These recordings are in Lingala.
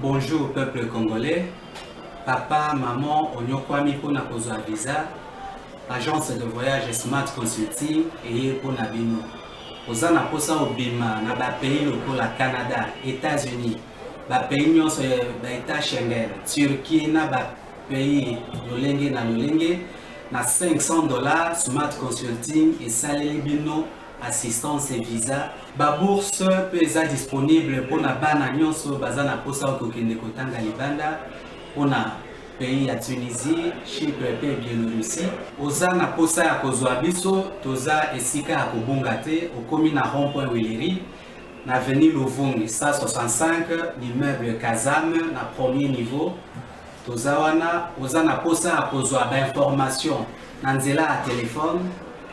Bonjour peuple congolais. Papa, maman, onyokwami pour na kozwa visa. Agence de voyage Smart Consulting et pour Nabino. Ozana posa obima na ba pays lokola la Canada, États-Unis, ba pays nyonso ba État Schengen, Turquie na ba pays lolenge na lolenge na $500 Smart Consulting et saleli bino assistance et visa. Ba bourse peut être disponible pour na bana nyonso bazana posa okokende kotanga libanda pour na pays à Tunisie, Chypre et Biélorussie. Ozana posa ya kozwa biso toza esika ya kobongate okomi na rond-point Willery na avenue Louvungi 165 l'immeuble Kazam na premier niveau. Toza wana ozana posa ya kozwa ba information na nzela ya téléphone.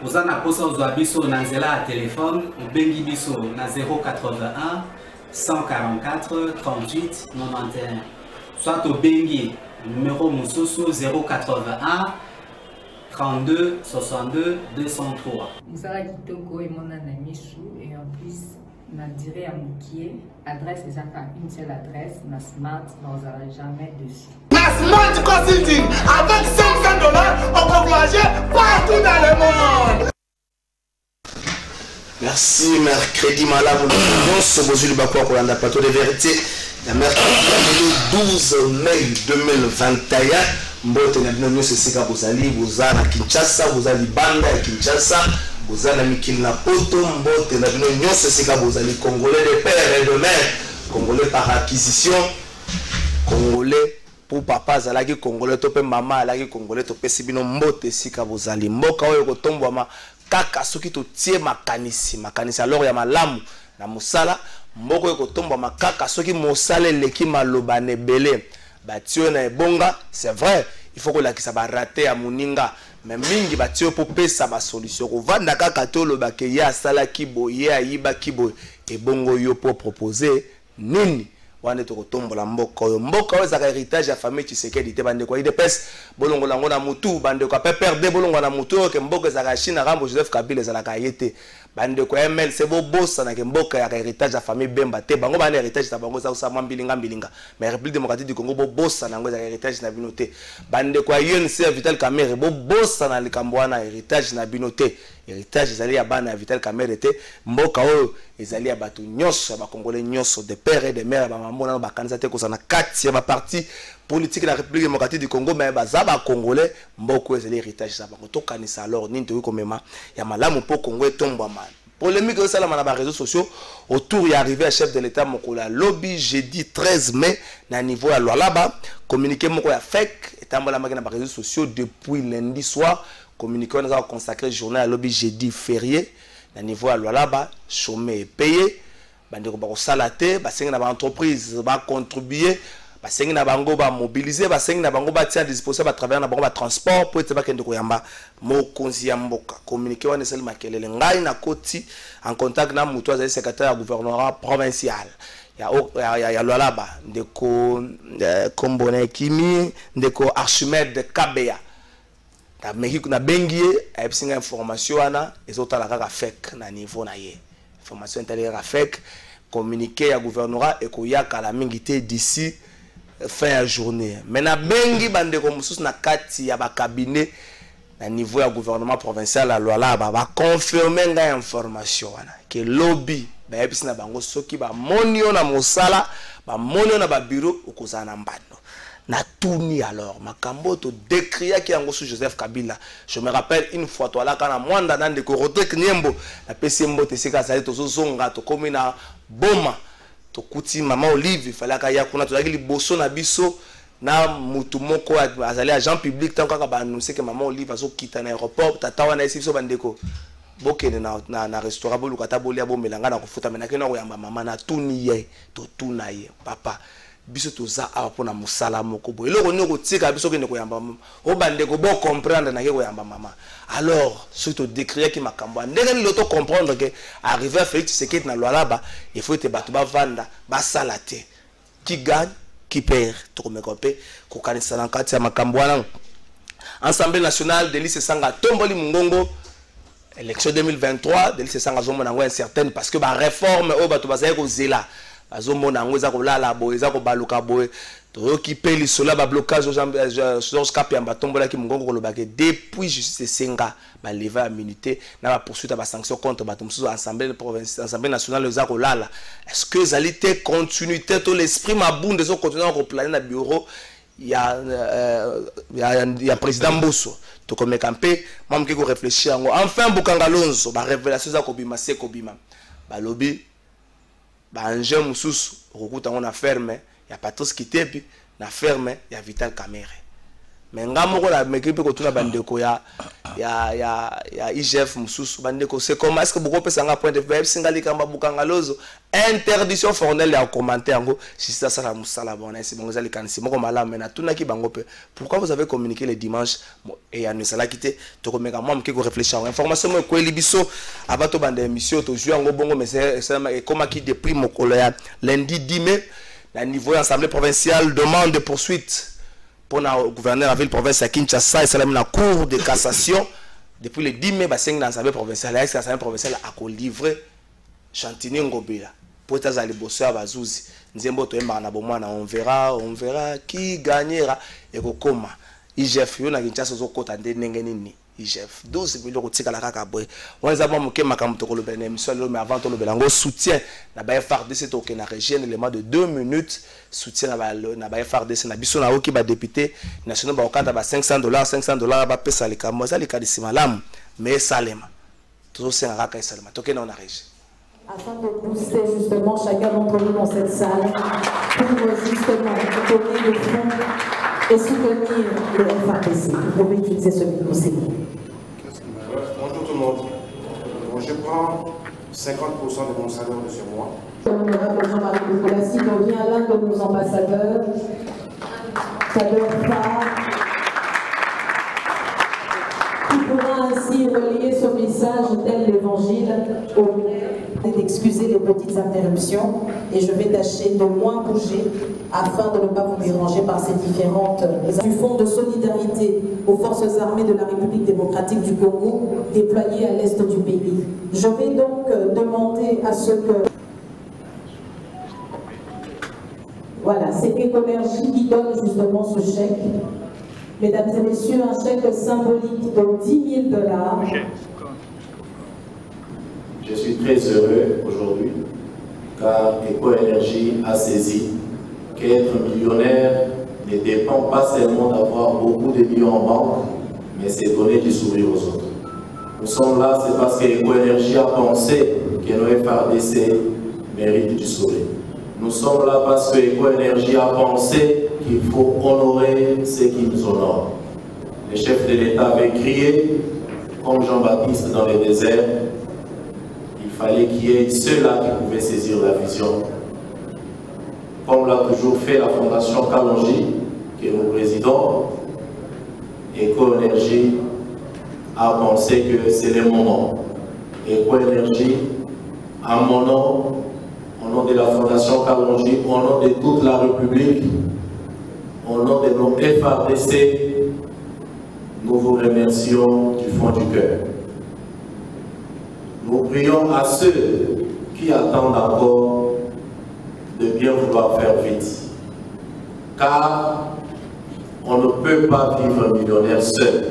Ozana posa ozwa biso na nzela ya téléphone obengi biso na 081 144 38 91. Soit obengi numéro Moussousou 081 32 62 203. Moussala Kitoko et mon Anamisou et en plus na diré à Moukié, adresse exacte à une seule adresse, na Smart, n'en aura jamais dessus. Na Smart Consulting, avec $500, on peut voyager partout dans le monde. Merci, mercredi malade, nous sommes aujourd'hui pour Kolanda Plateau de Vérité. La mercredi 12 mai 2021, mbote na bino nyonso esika bozali boza na Kinshasa, bozali banda ya Kinshasa, boza na mikili na poto, mbote na bino nyonso esika bozali Congolais de père et de mère, Congolais par acquisition, Congolais pour papa zalaki Congolais to pe mama alaki Congolais to pesi bino mbote esika bozali mboka oyo kotombwama kaka soki to tie makanisi alors ya malamu na musala mboko eko tomba makaka soki mosale leki maloba nebele batio na ebonga. C'est vrai, il faut que la kisa ba raté ya muninga mais mingi batio po pesa ba solution ko vanda kaka to loba ke ya sala kiboye ayiba kiboye ebongo yo po proposer nini wane to kotombola mboka oyo za héritage ya famille Tshisekedi te bande ko IDPS bolongo lango na mutu bande ko PPRD bolongo na mutu ke mboka za Chine Rambo Joseph Kabila za la kayete bande ko ML c'est beau bossa na ke mboka ya héritage ya famille Bemba te bango bande héritage ta bango za usama mbilinga mais République démocratique du Congo beau bossa na ngo za héritage na binote bande ko UNC Vital Kamerhe beau bossa na likambo wana héritage na binote héritage ezali ya bana ya Vital Kamerhe te mboka oyo ezali ya bato nyonso ba Congolais nyonso de père et de mère ba mamona ba kanisa te ko sana kati ya ba parti politique de la République démocratique du Congo mais baza ba Congolais mboko ezali héritage sa bango to kanisa alors nini to komema ya malamu po Congo etomba mal polémique au salama na ba réseaux sociaux autour y arrivé à chef de l'état mokola lobby jeudi 13 mai na niveau ya Lualaba communiqué moko ya fake etambola makina ba réseaux sociaux depuis lundi soir communiqué on a consacré journée à lobby jeudi férié na niveau ya Lualaba chômé et payé bandeko ba ko salaté ba sengi na ba entreprise ba contribuer ba sengi na bango ba mobiliser ba sengi na bango ba tia disposition ba travailler na bango ba transport pour être ba kende ko yamba mokonzi ya mboka communiqué wana sel makelele ngai na koti en contact na mutu azali secrétaire ya gouvernorat provincial ya Lualaba ndeko Kombona Kimi ndeko Archimède Kabeya na Mexique na bengie ayebsinga information wana ezotala kaka fake na niveau na ye information intérieure fake communiqué ya gouvernorat ekoyaka la mingi te d'ici fin ya journée mais na bengi bandeko mususu na kati ya ba cabinet na niveau ya gouvernement provincial à Lualaba ba confirmer nga information wana que lobby ba yebisi na bango soki ba monio na mosala ba monio na ba bureau okozana mbano na tourni alors makambo to décria qui yango sous Joseph Kabila. Je me rappelle une fois toi là kana mwanda na ndeko Rodrigue Nyembo na pesembo te sika sali to zonga to komi na boma to kuti mama Olive fallait kaya kuna to yakili boso na biso na mutu moko azali agent public tant kaka ba annoncer que maman Olive azo quitter na aéroport tata wana esi biso bandeko bokene na restaurant boluka ta bolia bomelanga na kofuta menake na koyamba mama na tuni ye to tuna ye papa biso toza awa pona musala moko bo eloko nyoko tika biso kende koyamba o bandeko bo comprendre na ke koyamba mama alors surtout décrire ki makambo ndenge ni loto comprendre que arriver à Félix Tshisekedi na Lualaba il faut te batu ba vanda ba salate qui gagne qui perd to komekope ko kanisa na kati ya makambo wana Assemblée nationale de lycée Sanga tomboli mungongo élection 2023 de lycée Sanga zomo na ngo incertaine parce que ba réforme o batu ba zai ko zela azomona yango eza kolala boye eza kobaluka boye toyoki pe lisola bablocage Georges Kapyamba tombolaki mongongo kolobaki depuis justice esenga baleva ya minute na bapoursuite ya basanction contre bato mosusu assemblée nationale eza kolala est-ce que ezali te continuité to l'esprit mabunde ezokontinue koplane na bureau ya président Mbosso tokomeka mpe mamke ko réfléchir yango enfin Bokanga Lonzo ba révélation za kobima se kobima balobi ba anje mususu okuta ngo na ferme ya Patrice Kitepi na ferme ya Vital Kamerhe mais ngamoko la mekipe ko tuna bandeko ya IGF mususu bandeko c'est comment est-ce que beaucoup peut s'en point de vue singali kamba Bokanga Lonzo interdiction formelle ya commenter yango si ça ça la musala bona c'est bon ezali kanisi moko malamu mais na tuna ki bango pe pourquoi vous avez communiqué le dimanche et ya ne sala kité to komeka moi mke ko réfléchir information mo ko libiso abato bande émission to jouer yango bongo mais c'est comment qui depuis mokolo ya lundi 10 mai la niveau assemblée provinciale demande de poursuite pour le gouverneur de la ville province à Kinshasa et c'est la cour de cassation depuis le 10 mai baseng dans l'assemblée provinciale l'assemblée provinciale a livré Chantini Ngobila pour être à l'ébosser à Bazouzi Nzembo Toemba na bomana on verra qui gagnera et comment IGF yo na Kinshasa zo kota ndenge nini IGF 12 millions kotika la kaka boy on les a bon ke makambo to kolobela émission mais avant to lobela ngo soutien na ba FRDC to ke na région élément de 2 minutes soutien na ba FRDC na biso na oki ba député national ba okanda ba $500 ba pesa les kamo ça les kadisi malam mais salema to so senga kaka salema to ke na na région afin de booster justement chacun d'entre nous dans cette salle pour justement donner le fond et soutenir le FRDC. Vous pouvez utiliser ce micro. Bonjour tout le monde. Je prends 50% de mon salaire de ce mois. L'honorable Jean-Marie Boukolassi devient l'un de nos ambassadeurs. Qui pourra ainsi relayer ce message tel l'évangile d'excuser les petites interruptions et je vais tâcher de moins bouger afin de ne pas vous déranger par ces différentes du fonds de solidarité aux forces armées de la République démocratique du Congo déployées à l'est du pays. Je vais donc demander à ce que voilà, c'est Econergie qui donne justement ce chèque. Mesdames et messieurs, un chèque symbolique de $10 000. Je suis très heureux aujourd'hui car Ecoénergie a saisi qu'être millionnaire ne dépend pas seulement d'avoir beaucoup de millions en banque, mais c'est donner du sourire aux autres. Nous sommes là, c'est parce que Ecoénergie a pensé que nos FRDC méritent du sourire. Nous sommes là parce que Ecoénergie a pensé qu'il faut honorer ceux qui nous honorent. Le chef de l'État avait crié, comme Jean-Baptiste dans le désert, il fallait qu'il y ait ceux-là qui pouvaient saisir la vision. Comme l'a toujours fait la Fondation Kalonji, que nous présidons, Ecoénergie a pensé que c'est le moment. Ecoénergie, à mon nom, au nom de la Fondation Kalonji, au nom de toute la République, au nom de nos FRDC, nous vous remercions du fond du cœur. Nous prions à ceux qui attendent encore de bien vouloir faire vite. Car on ne peut pas vivre millionnaire seul.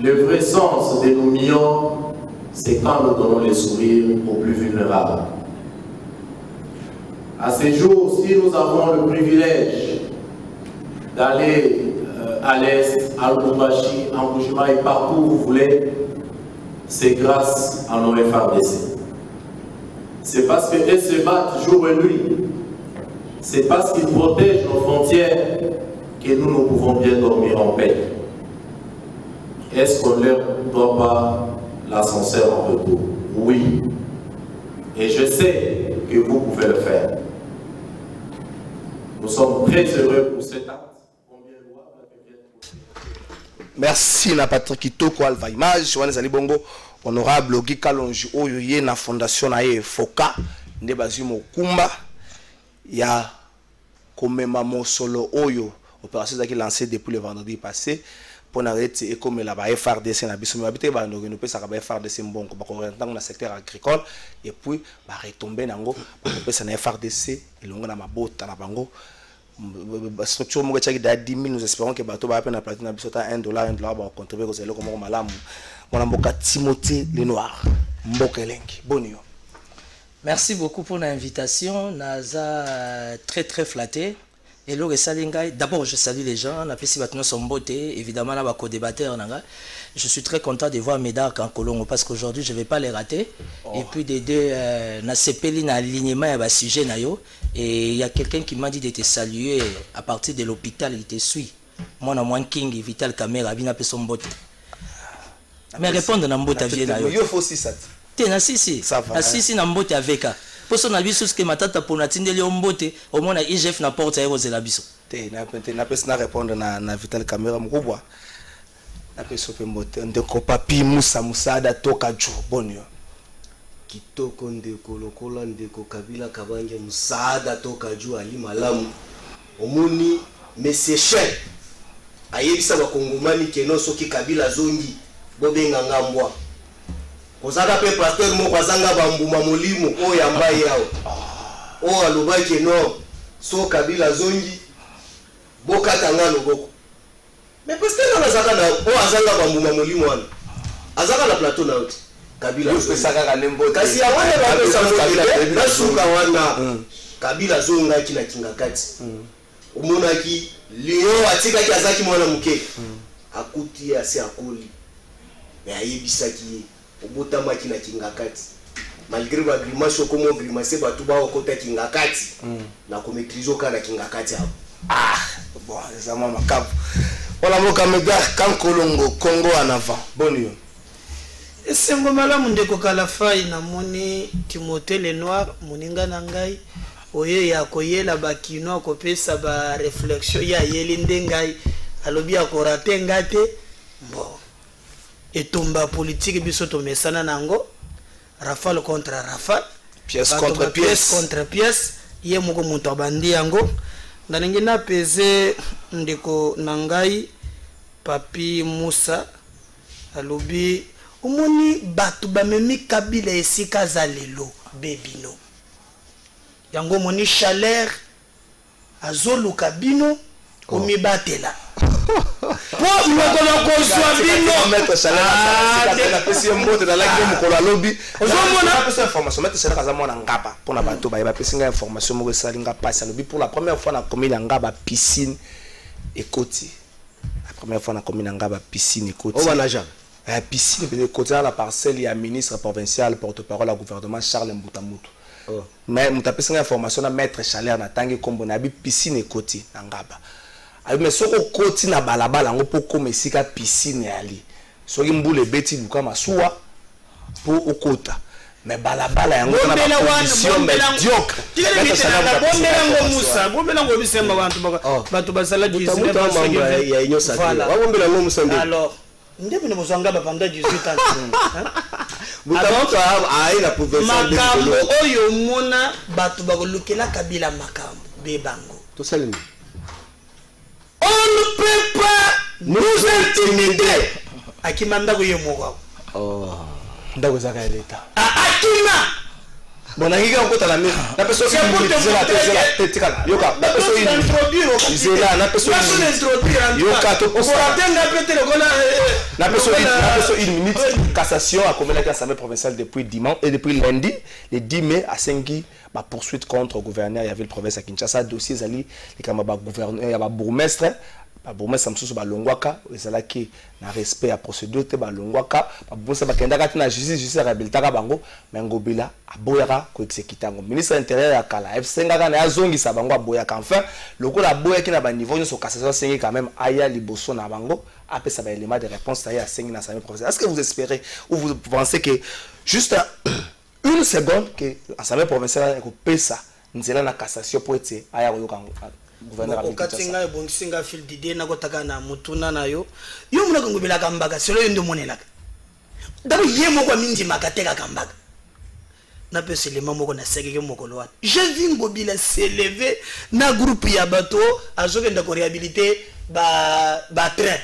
Le vrai sens de nos millions, c'est quand nous donnons les sourires aux plus vulnérables. À ces jours, si nous avons le privilège d'aller à l'Est, à Lubumbashi, en Bujumbura et partout où vous voulez, c'est grâce à nos FRDC. C'est parce qu'ils se battent jour et nuit. C'est parce qu'ils protègent nos frontières que nous pouvons bien dormir en paix. Est-ce qu'on ne leur doit pas l'ascenseur en retour? Oui. Et je sais que vous pouvez le faire. Nous sommes très heureux pour cet acte. Merci na Patrick Kitoko Alva Image, Johannes Alibongo, honorable Guy Kalonji Oyoye na fondation na Foka, nde bazui mokumba ya komema mosolo oyo opération qui lancée depuis le vendredi passé pour n'arrêter et comme la FRDC na biso mais habité ba ndoko pe ça ba FRDC mbongo ba ko dans le secteur agricole et puis ba retomber nango pe ça na FRDC elongo na mabota na bango structure mo tchaki da 10 000 nous espérons que bato ba pe na platine na biso ta $1 ba contribuer ko zelo comme malamu mona mboka Timothée Lenoir mboka elengi bonio. Merci beaucoup pour l'invitation. Naza très très flatté. Et le d'abord je salue les gens, la PC Batno sont beauté, évidemment là co-débatteur. Je suis très content de voir Médard en Colombo parce qu'aujourd'hui je ne vais pas les rater. Et puis des deux na sepeli na alignement à sujet nayo et il y a quelqu'un qui m'a dit de te saluer à partir de l'hôpital, il te suit. Moi na moins King Vital Caméra vient appeler son beauté. Mais répondre na beauté vie nayo. Il faut aussi ça. Na sisi na sisi na mbote avec pour son avis sur ce que matata pour natindeli ombote au moins na IGF na porte aéro de la biso te na pesa répondre na Vital Caméra mkubwa na pesa pe mbote ndeko papi Musada toka jo bonio kitoko ndeko lokola ndeko Kabila Kabanja Musada toka jo ali malamu omoni monsieur chef ayebisa bakongomani keno soki Kabila zongi bobenga ngambwa kozaka pe pasteur mo kwazanga bambuma molimo o yamba yao o alobaki no so Kabila zongi bokatanga loboko mais pasteur na zaka na o azanga bambuma molimo wana azaka na plateau na oti Kabila pesaka ka nembo kasi ya wana ba pesa Kabila na suka wana Kabila zonga kina kingakati omonaki liyo atika ki azaki mwana muke akuti asi akoli mais ayebisaki obotama kina kingakati malgré ba grimace comme grimace batu ba okota kingakati na ko maîtriser kana kingakati hapo bon ça m'a macab voilà mo Médard kan Kolongo Congo en avant bonio esengo malamu ndeko Kalafai na moni Timothée Lenoir moninga na ngai oye ya koyela bakino ko pesa ba réflexion ya yeli ndengai alobi akorate ngate bon etomba politique biso to mesana nango Rafale contre Rafale pièce contre pièce ye moko muto bandi yango ndaningi na peze ndeko nangai papi Musa alobi omoni batu bamemi Kabila esika zalelo bebino yango moni chaleur azoluka bino omibatela po mokolo ko swabino mettre chaleur na pesi mbote na laki mokolo alobi ozomona pesa information mettre chaleur kaza mona ngaba pona bato ba yeba pesi nga information moko salinga passe alobi pour la première fois na commune ngaba piscine ekoti la première fois na commune ngaba piscine ekoti o bana ja piscine de côté la parcelle ya ministre provincial porte-parole au gouvernement Charles Mbutamutu mais mutapesa nga information na mettre chaleur na tangi kombo na bi piscine ekoti na ngaba mais soko koti na balabala ngo poko mesika piscine ali soki mbule beti luka masuwa po okota mais balabala yango na condition médiocre bombela ngo bisemba bantu basala ya inyosa wa bombela ngo musambe alors ndebe ne mozanga ba pendant 18 ans butamoto ai na provincial makambo oyo mona batu bakolukela Kabila makambo bebango to salini. On ne peut pas nous intimider. Akimanda ko yemoko. Ndako zaka leta. Akima. Bona higa ngota la mimi. Na peso ki zela yoka. Na peso introduire. Zela na peso introduire. Yoka to posa. Atenga petelo kola. Na peso une minute cassation a commis l'Assemblée provinciale depuis dimanche et depuis lundi le 10 mai à 5 ma poursuite contre le gouverneur, il y avait le province à Kinshasa, dossier Zali, les camarades gouverneur, il y a bourgmestre, bourgmestre Samsou ba longwaka, ezala ki na respect à procédure te ba longwaka, ba bourgmestre ba kenda kati na justice réhabilitaka bango, mais ngobila aboyaka ko exécuter ngo. Ministre intérieur ya kala, FC ngaka na azongisa bango aboyaka enfin, lokola aboyaki na ba niveau nyo so cassation sengi quand même aya liboso na bango, après ça ba élément de réponse ça ya sengi na Assemblée provinciale. Est-ce que vous espérez ou vous pensez que juste une seconde que l'Assemblée provinciale est coupée ça, nous allons la cassation pour être à gouverneur avec Katinga bonsinga fil d'idée na kotaka na mutuna na yo muna ngobela kambaka selo ndo monelaka dabu yemo kwa minji makateka kambaka na pese le mamo na sekeke mokolo wana je vis ngobila s'élever na groupe ya bato azokenda ko réhabiliter ba train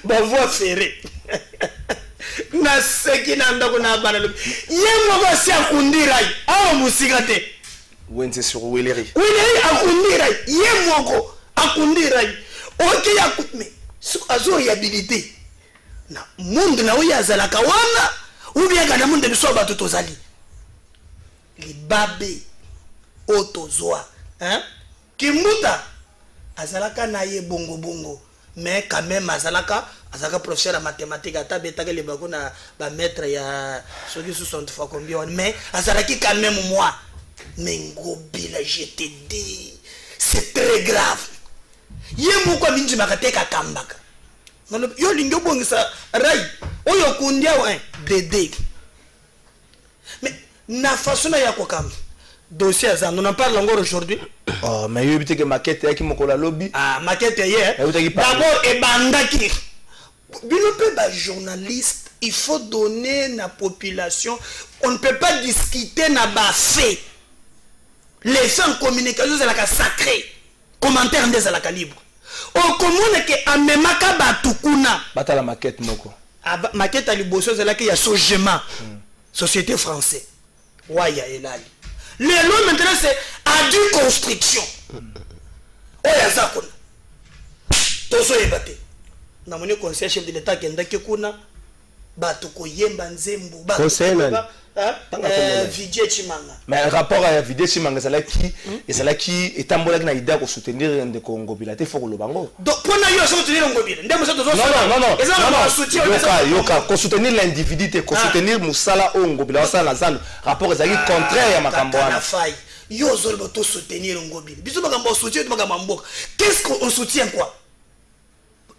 voie ferrée. Na seki na ndako na bana lobi. Yemo ba si akundirai. Awa musikate. Wenze sur Weleri. Weleri akundirai. Yemo akundirai. Ok yakutme. Azo yabilité. Na monde na oya zalaka wana. Ou bien kana monde biso ba tozali. Libabe otozoa. Hein? Kimbuta azalaka na ye bongo bongo. Mais quand même azalaka professeur en mathématiques ata betaka le bako na ba maître ya soki 60 fois combien mais azalaki quand même moi mais Ngobila je te dis c'est très grave yembo kwa minji makateka kambaka yo lingo bongisa rai oyo kundia wa dédé mais na façon ya ko kam dossier ça on en parle encore aujourd'hui. Oh mais yo biteke maquette ya ki mokola lobby. Ah maquette hier. D'abord et bandaki. Bino pe ba journaliste, il faut donner la population, on ne peut pas discuter na ba fait. Les gens en communication c'est la sacré. Commentaire ndé za la calibre. O commune que amemaka batukuna. Bata la maquette moko. Maquette à liboso c'est là qu'il y a Sogema. Société française. Waya elali. Les lois maintenant c'est à due construction. Oya zakona. Tozo ebate. Na moni conseil chef de l'état kenda kekuna bato ko yemba nzembo bato. Conseil Vidje Chimanga. Mais rapport à Vidje Chimanga c'est là qui etambola na idée ko soutenir de Congo Bilate faut le bango. Donc pour na yo soutenir Congo Bilate. Ndemo ça tozo. Non. Yoka ko soutenir l'individu te ko soutenir musala Congo Bilate ça la zalo rapport ezali contraire ya makambo wana. Yo zolo to soutenir Congo Bilate. Biso makambo soutien makambo mboka. Qu'est-ce qu'on soutient quoi?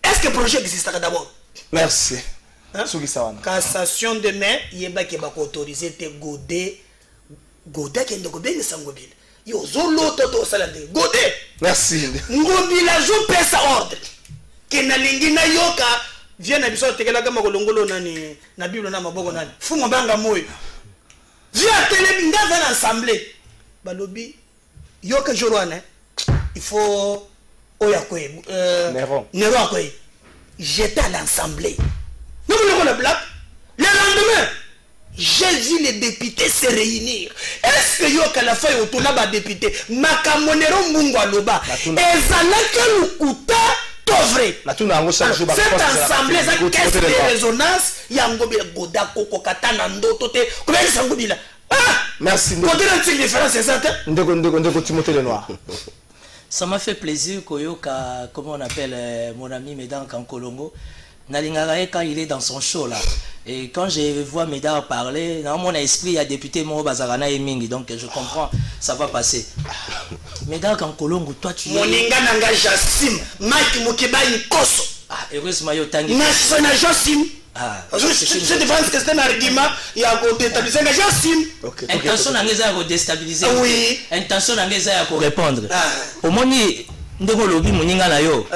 Est-ce que le projet existe d'abord? Merci. Hein? Cassation de main, yeba qui va autoriser te Godé qui est de Godé Sangobile. Yo zolo toto salade Godé. Merci. Ngobila jo pesa ordre. Kena lingina yoka vient na biso tekela kama kolongolo nani na Bible na maboko nani. Fumo banga moyo. Via télé ndava na assemblée. Balobi yoka jorwana il faut oyakwe Nero akwe. J'étais à l'assemblée. Nous voulons le blague. Le lendemain, j'ai vu les députés se réunir. Est-ce que yo la faille autour là député Makamonero Mungo Loba et Zalaka Lukuta Tovre. Cette assemblée, ça qu'est-ce que résonance Yangobi Goda Koko Katana Ndotote. Comment est-ce que ça ah merci. Côté la différence c'est ça. Ndeko Timothée le Noir. Ça m'a fait plaisir Koyoka, comment on appelle mon ami Médan Kankolongo. Nalingarae quand il est dans son show là. Et quand je vois Médard parler, dans mon esprit, il y a député Moro Bazarana et Mingi, donc je comprends, ça va passer. Médard Kankolongo, toi tu es... Moninga Nanga Jassim, Mike Mokeba Nkoso. Ah, heureusement, yo tangi. National Jassim. Ah, je défends que c'est un argument, il y a un déstabiliser un Jassim. Intention d'engager à déstabiliser. Oui. Intention d'engager à répondre. Au moins, ndeko lobi moninga na yo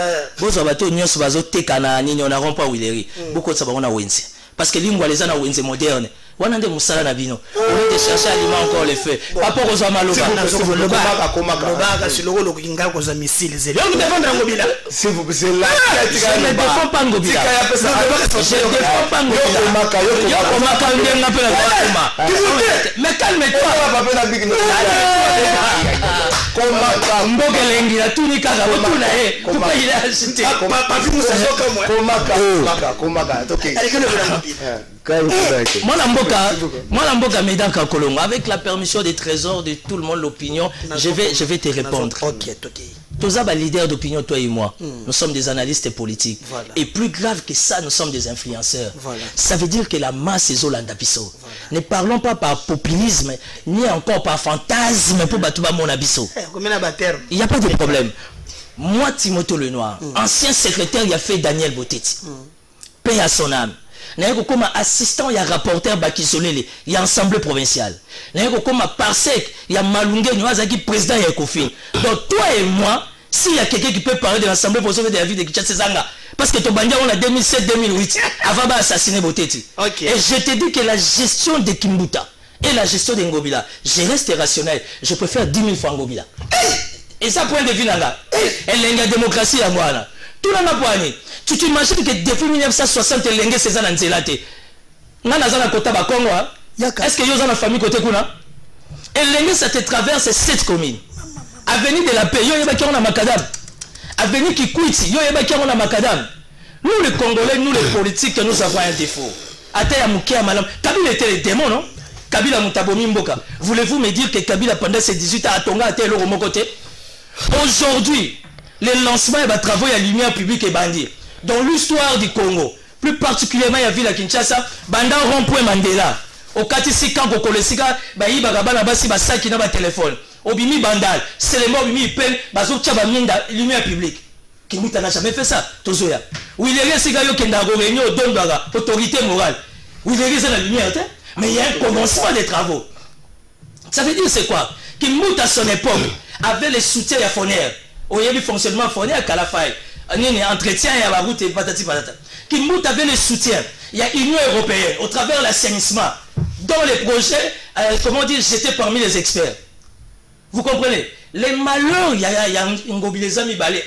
bozo bato nyonso bazoteka na nini on a rompa wileri beaucoup de sabona wenze parce que lingwa les ana wenze moderne wana nde musala na bino on est chercher aliment encore les faits rapport aux amaloka loba si loko lokinga ko za missile zeli on défendre Ngobila s'il vous plaît là je ne défends pas Ngobila je défends pas Ngobila komaka ndenga pe na mais calme-toi komaka mboka lengi na tuni kaka otuna pourquoi il a acheté komaka ok moi Médard Médan Kankolongo avec la permission des trésors de tout le monde l'opinion je vais te répondre. OK. Tous les leaders d'opinion, toi et moi, nous sommes des analystes politiques. Voilà. Et plus grave que ça, nous sommes des influenceurs. Voilà. Ça veut dire que la masse est Zolandabiso. Ne parlons pas par populisme, ni encore par fantasme pour Batouba Monabiso. Il n'y a pas de problème. Moi, Timothée le Noir, ancien secrétaire, il a fait Daniel Botetti. Paix à son âme. Comme assistant, il y a rapporteur Bakizolele, il y a assemblée provinciale. Comme parsec, il y a Malungue, il y a président Yakofi. Donc toi et moi, s'il y a quelqu'un qui peut parler de l'assemblée pour sauver de la vie de Kichatezanga, parce que ton bandia on a 2007-2008, avant d'assassiner Botetti. Et je te dis que la gestion de Kimbuta et la gestion de Ngobila, je reste rationnel, je préfère 10 000 fois Ngobila. Et ça point de vue là, et la démocratie à moi là. Tout le monde. Tu t'imagines que depuis 1960, l'Engue c'est ça dans Nzelate. N'a pas côté Bakongo. Est-ce que vous avez une famille côté Kuna? Et l'Engue ça te traverse 7 communes. Avenue de la Paix, yo yeba qui on a Macadam. Avenue Kikwiti, yo yeba qui on a Macadam. Nous les Congolais, nous les politiques, nous avons un défaut. Ataya Moukia Malam. Kabila était le démon, non? Kabila Moutabomi Mboka. Voulez-vous me dire que Kabila pendant ses 18 ans a Tonga était le mon côté? Aujourd'hui, les lancements et les travaux à lumière publique et bandit. Dans l'histoire du Congo, plus particulièrement il y a vu la Kinshasa, Banda rond-point Mandela. Au Katisi Kanko Kolesika, Bayi Bagabana Basi Basaki na ba téléphone. Obimi Bandal, c'est les morts Obimi Pen, Bazo Tchabaminda, lumière publique. Kimuta n'a jamais fait ça, Tozoya. Où il est resté Gayo Kendago réunion au Dondaga, autorité morale. Où il est resté la lumière, mais il y a un commencement des travaux. Ça veut dire c'est quoi? Kimuta à son époque avait le soutien à Foner. Où il y a eu fonctionnement Foner à Kalafay. Entretien et à la route et patati patata. Kimuta avait le soutien. Il y a Union européenne au travers de l'assainissement. Dans les projets, comment dire, j'étais parmi les experts. Vous comprenez? Les malheurs, il y a Ngobileza Mibale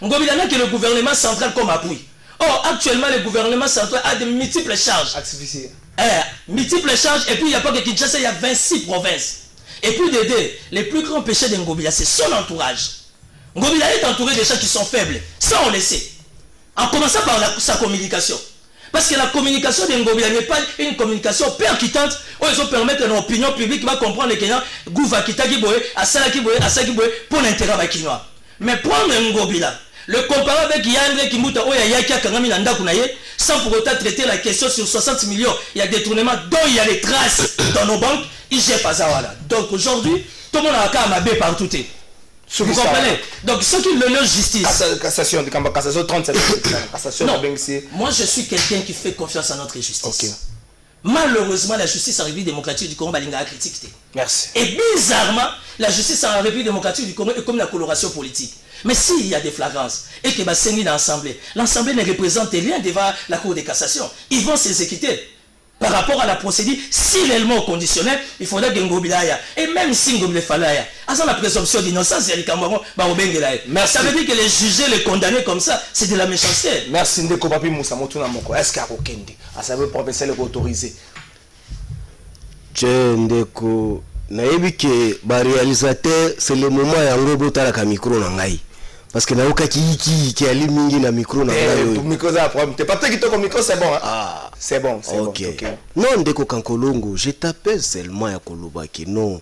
1. Ngobileza qui est le gouvernement central comme appui. Or, actuellement, le gouvernement central a de multiples charges. Multiples charges, et puis il n'y a pas que Kinshasa, il y a 26 provinces. Et puis d'aider, les plus grands péchés de Ngobila, c'est son entourage. Ngobila est entouré de gens qui sont faibles. Ça, on le sait. En commençant par sa communication. Parce que la communication de Ngobila n'est pas une communication percutante où ils ont permis que l'opinion publique va comprendre que Gouva Kitaki Boye, Asala Kiboye, Asaki Boye pour l'intérêt Kinois. Mais prendre Ngobila, le comparer avec Yandre Kimuta Oya Yakia Kangami Nanda Kunaye, sans pour autant traiter la question sur 60 millions, il y a des détournements dont il y a les traces dans nos banques, il gère pas ça. Voilà. Donc aujourd'hui, tout le monde a un Mabé partout. Vous comprenez? Donc ceux qui l'honneur justice. Cassation, cassation 37. Cassation. Non, moi je suis quelqu'un qui fait confiance à notre justice. Okay. Malheureusement, la justice en République démocratique du Congo a critiqué. Merci. Et bizarrement, la justice en République démocratique du Congo est comme la coloration politique. Mais s'il y a des flagrances et que Bassengui dans l'Assemblée, l'Assemblée ne représente rien devant la Cour de cassation, ils vont s'exécuter. Par rapport à la procédure, si l'élément conditionnel, il faudrait que Ngobilaya, et même si Ngobile Falaya, à la présomption d'innocence, il y a les Cameroun, ça veut dire que les jugés, les condamnés comme ça, c'est de la méchanceté. Merci Ndeko Papi Moussa Motuna Moko. Est-ce qu'il y a Okende à savoir provincial autorisé? Ndeko, naïbi que le réalisateur, c'est le moment où il y a un micro dans l'ai. Parce que naoka qui a mingi na micro na ngayo. Micro za problème. T'es pas qui te micro c'est bon hein? Ah, c'est bon, c'est bon. OK. Non ndeko kankolongo, je t'appelle seulement ya koloba ki non.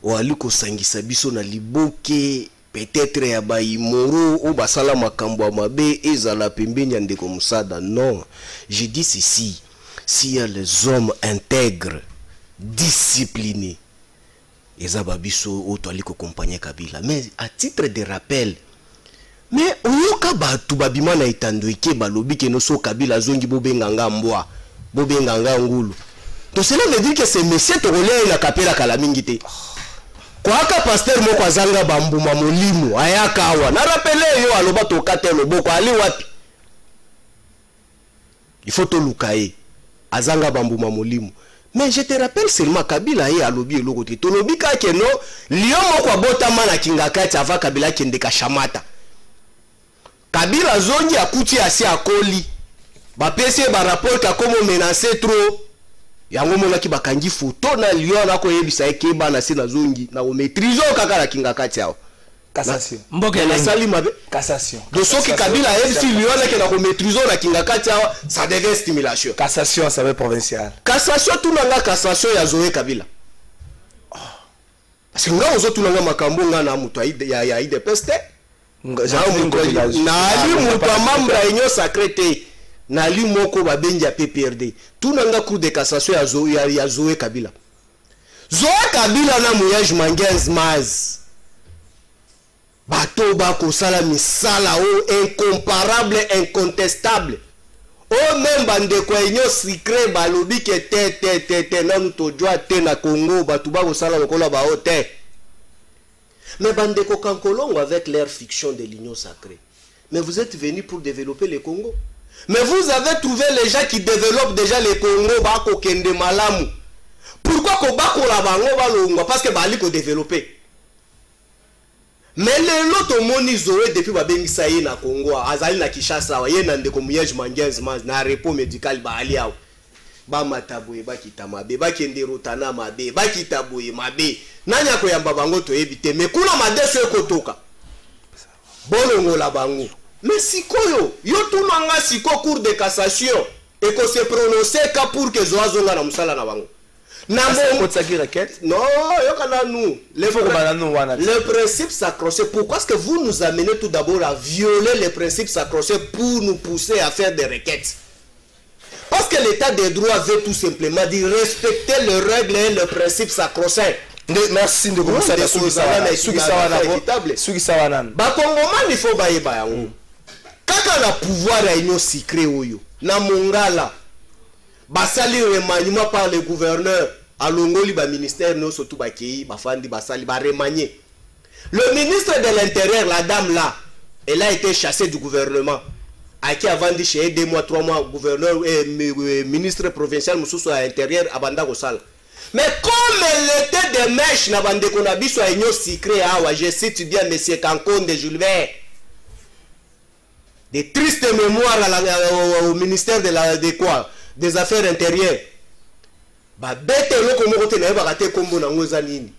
O aliko sangisa biso na liboke peut-être ya baimoro ou basala makambo mabe ezala pembeni ya ndeko musada. Non. Je dis ceci, s'il y a les hommes intègres, disciplinés, ezaba biso o to aliko accompagner Kabila. Mais à titre de rappel, mais oyoka batu babima na itando ike balobi ke noso Kabila zongi bobenganga mbwa bobenganga ngulu. Donc cela veut dire que c'est monsieur Togolais na kapela kala mingi te. Kwa aka pasteur moko azanga bambuma molimo ayaka awa na rappele yo aloba tokate loboko ali wapi. Il faut to lukaye azanga bambuma molimo. Mais je te rappelle seulement Kabila ye alobi eloko te. To lobi ka ke no lion moko abotama na kingakati ava Kabila kende ka shamata. Kabila zongi akuti asi akoli ba pese ba rapport ka komo menacer trop yango mona ki bakangi photo na lion na ko yebisa ekeba na se na zongi na o maîtriser kaka la kinga kati yao cassation mboke na sali mabe cassation de ce que Kabila yebisi lion na ke na ko maîtriser na kinga kati yao ça devient stimulation cassation ça veut provincial cassation tout nanga cassation ya Zoé Kabila parce que nga ozo tout nanga makambo nga na muto ya ide peste nali mutu membre ya union sacrée nali moko babengi ya PPRD tout nanga cour de cassation ya Zoé Kabila. Zoé Kabila na mouyage mangenz maz bato bako sala misala o incomparable incontestable o même bande ko union secret balobi ke te nanu to jwa te na Congo bato bako sala lokola ba hotel. Mais Bandeko Kankolongo avec leur fiction de l'union sacrée. Mais vous êtes venus pour développer le Congo. Mais vous avez trouvé les gens qui développent déjà le Congo bako kende malamu. Pourquoi ko bako la bango balongwa parce que bali ko développer. mais lelo tomoni Zoé depuis babengisa ye na Congo azali na Kinshasa ye na ndeko Muyej Mangenzi na repos médical ba ali awo ba mataboye bakita mabe bakende rotana mabe bakita boye mabe nanya ko yamba bango to ebite mais kuna madeso ekotoka bolongo la bango mais sikoyo yo tunanga siko cour de cassation et que se prononcer ka pour que Zoazonga na musala na bango na mo requête non yo kana nous le principe sacré pourquoi est-ce que vous nous amenez tout d'abord à violer les principes sacrés pour nous pousser à faire des requêtes? Parce que l'état des droits veut tout simplement dire respecter les règles et les principes sacrés. Merci de commencer à il faut bailler bayango. Kaka na pouvoir ya union secret oyo na mongala basali remaniement par le gouverneur alongoli ba ministère no surtout ba kei bafandi basali ba remanier. Le ministre de l'Intérieur, la dame là, elle a été chassée du gouvernement. À qui avant dit chez 2 mois 3 mois gouverneur et ministre provincial mususu à l'intérieur abanda gosala. Mais comme elle était de mèche na bande qu'on a biso à union secret awa, je cite bien monsieur Kankonde Jules Vert. Des tristes mémoires au ministère de quoi des affaires intérieures. Ba bête loko moko te na ba raté kombo na ngoza nini.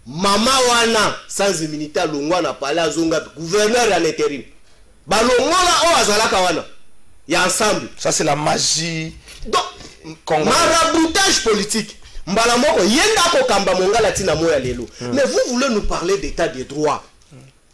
Mama wana sans immunité longwa na pala zonga gouverneur à l'intérim. Ba longola o azalaka wana. Ya ensemble, ça c'est la magie. Donc maraboutage politique. Mbala moko yenda ko kamba mongala tina moya lelo. Mais vous voulez nous parler d'état de droit.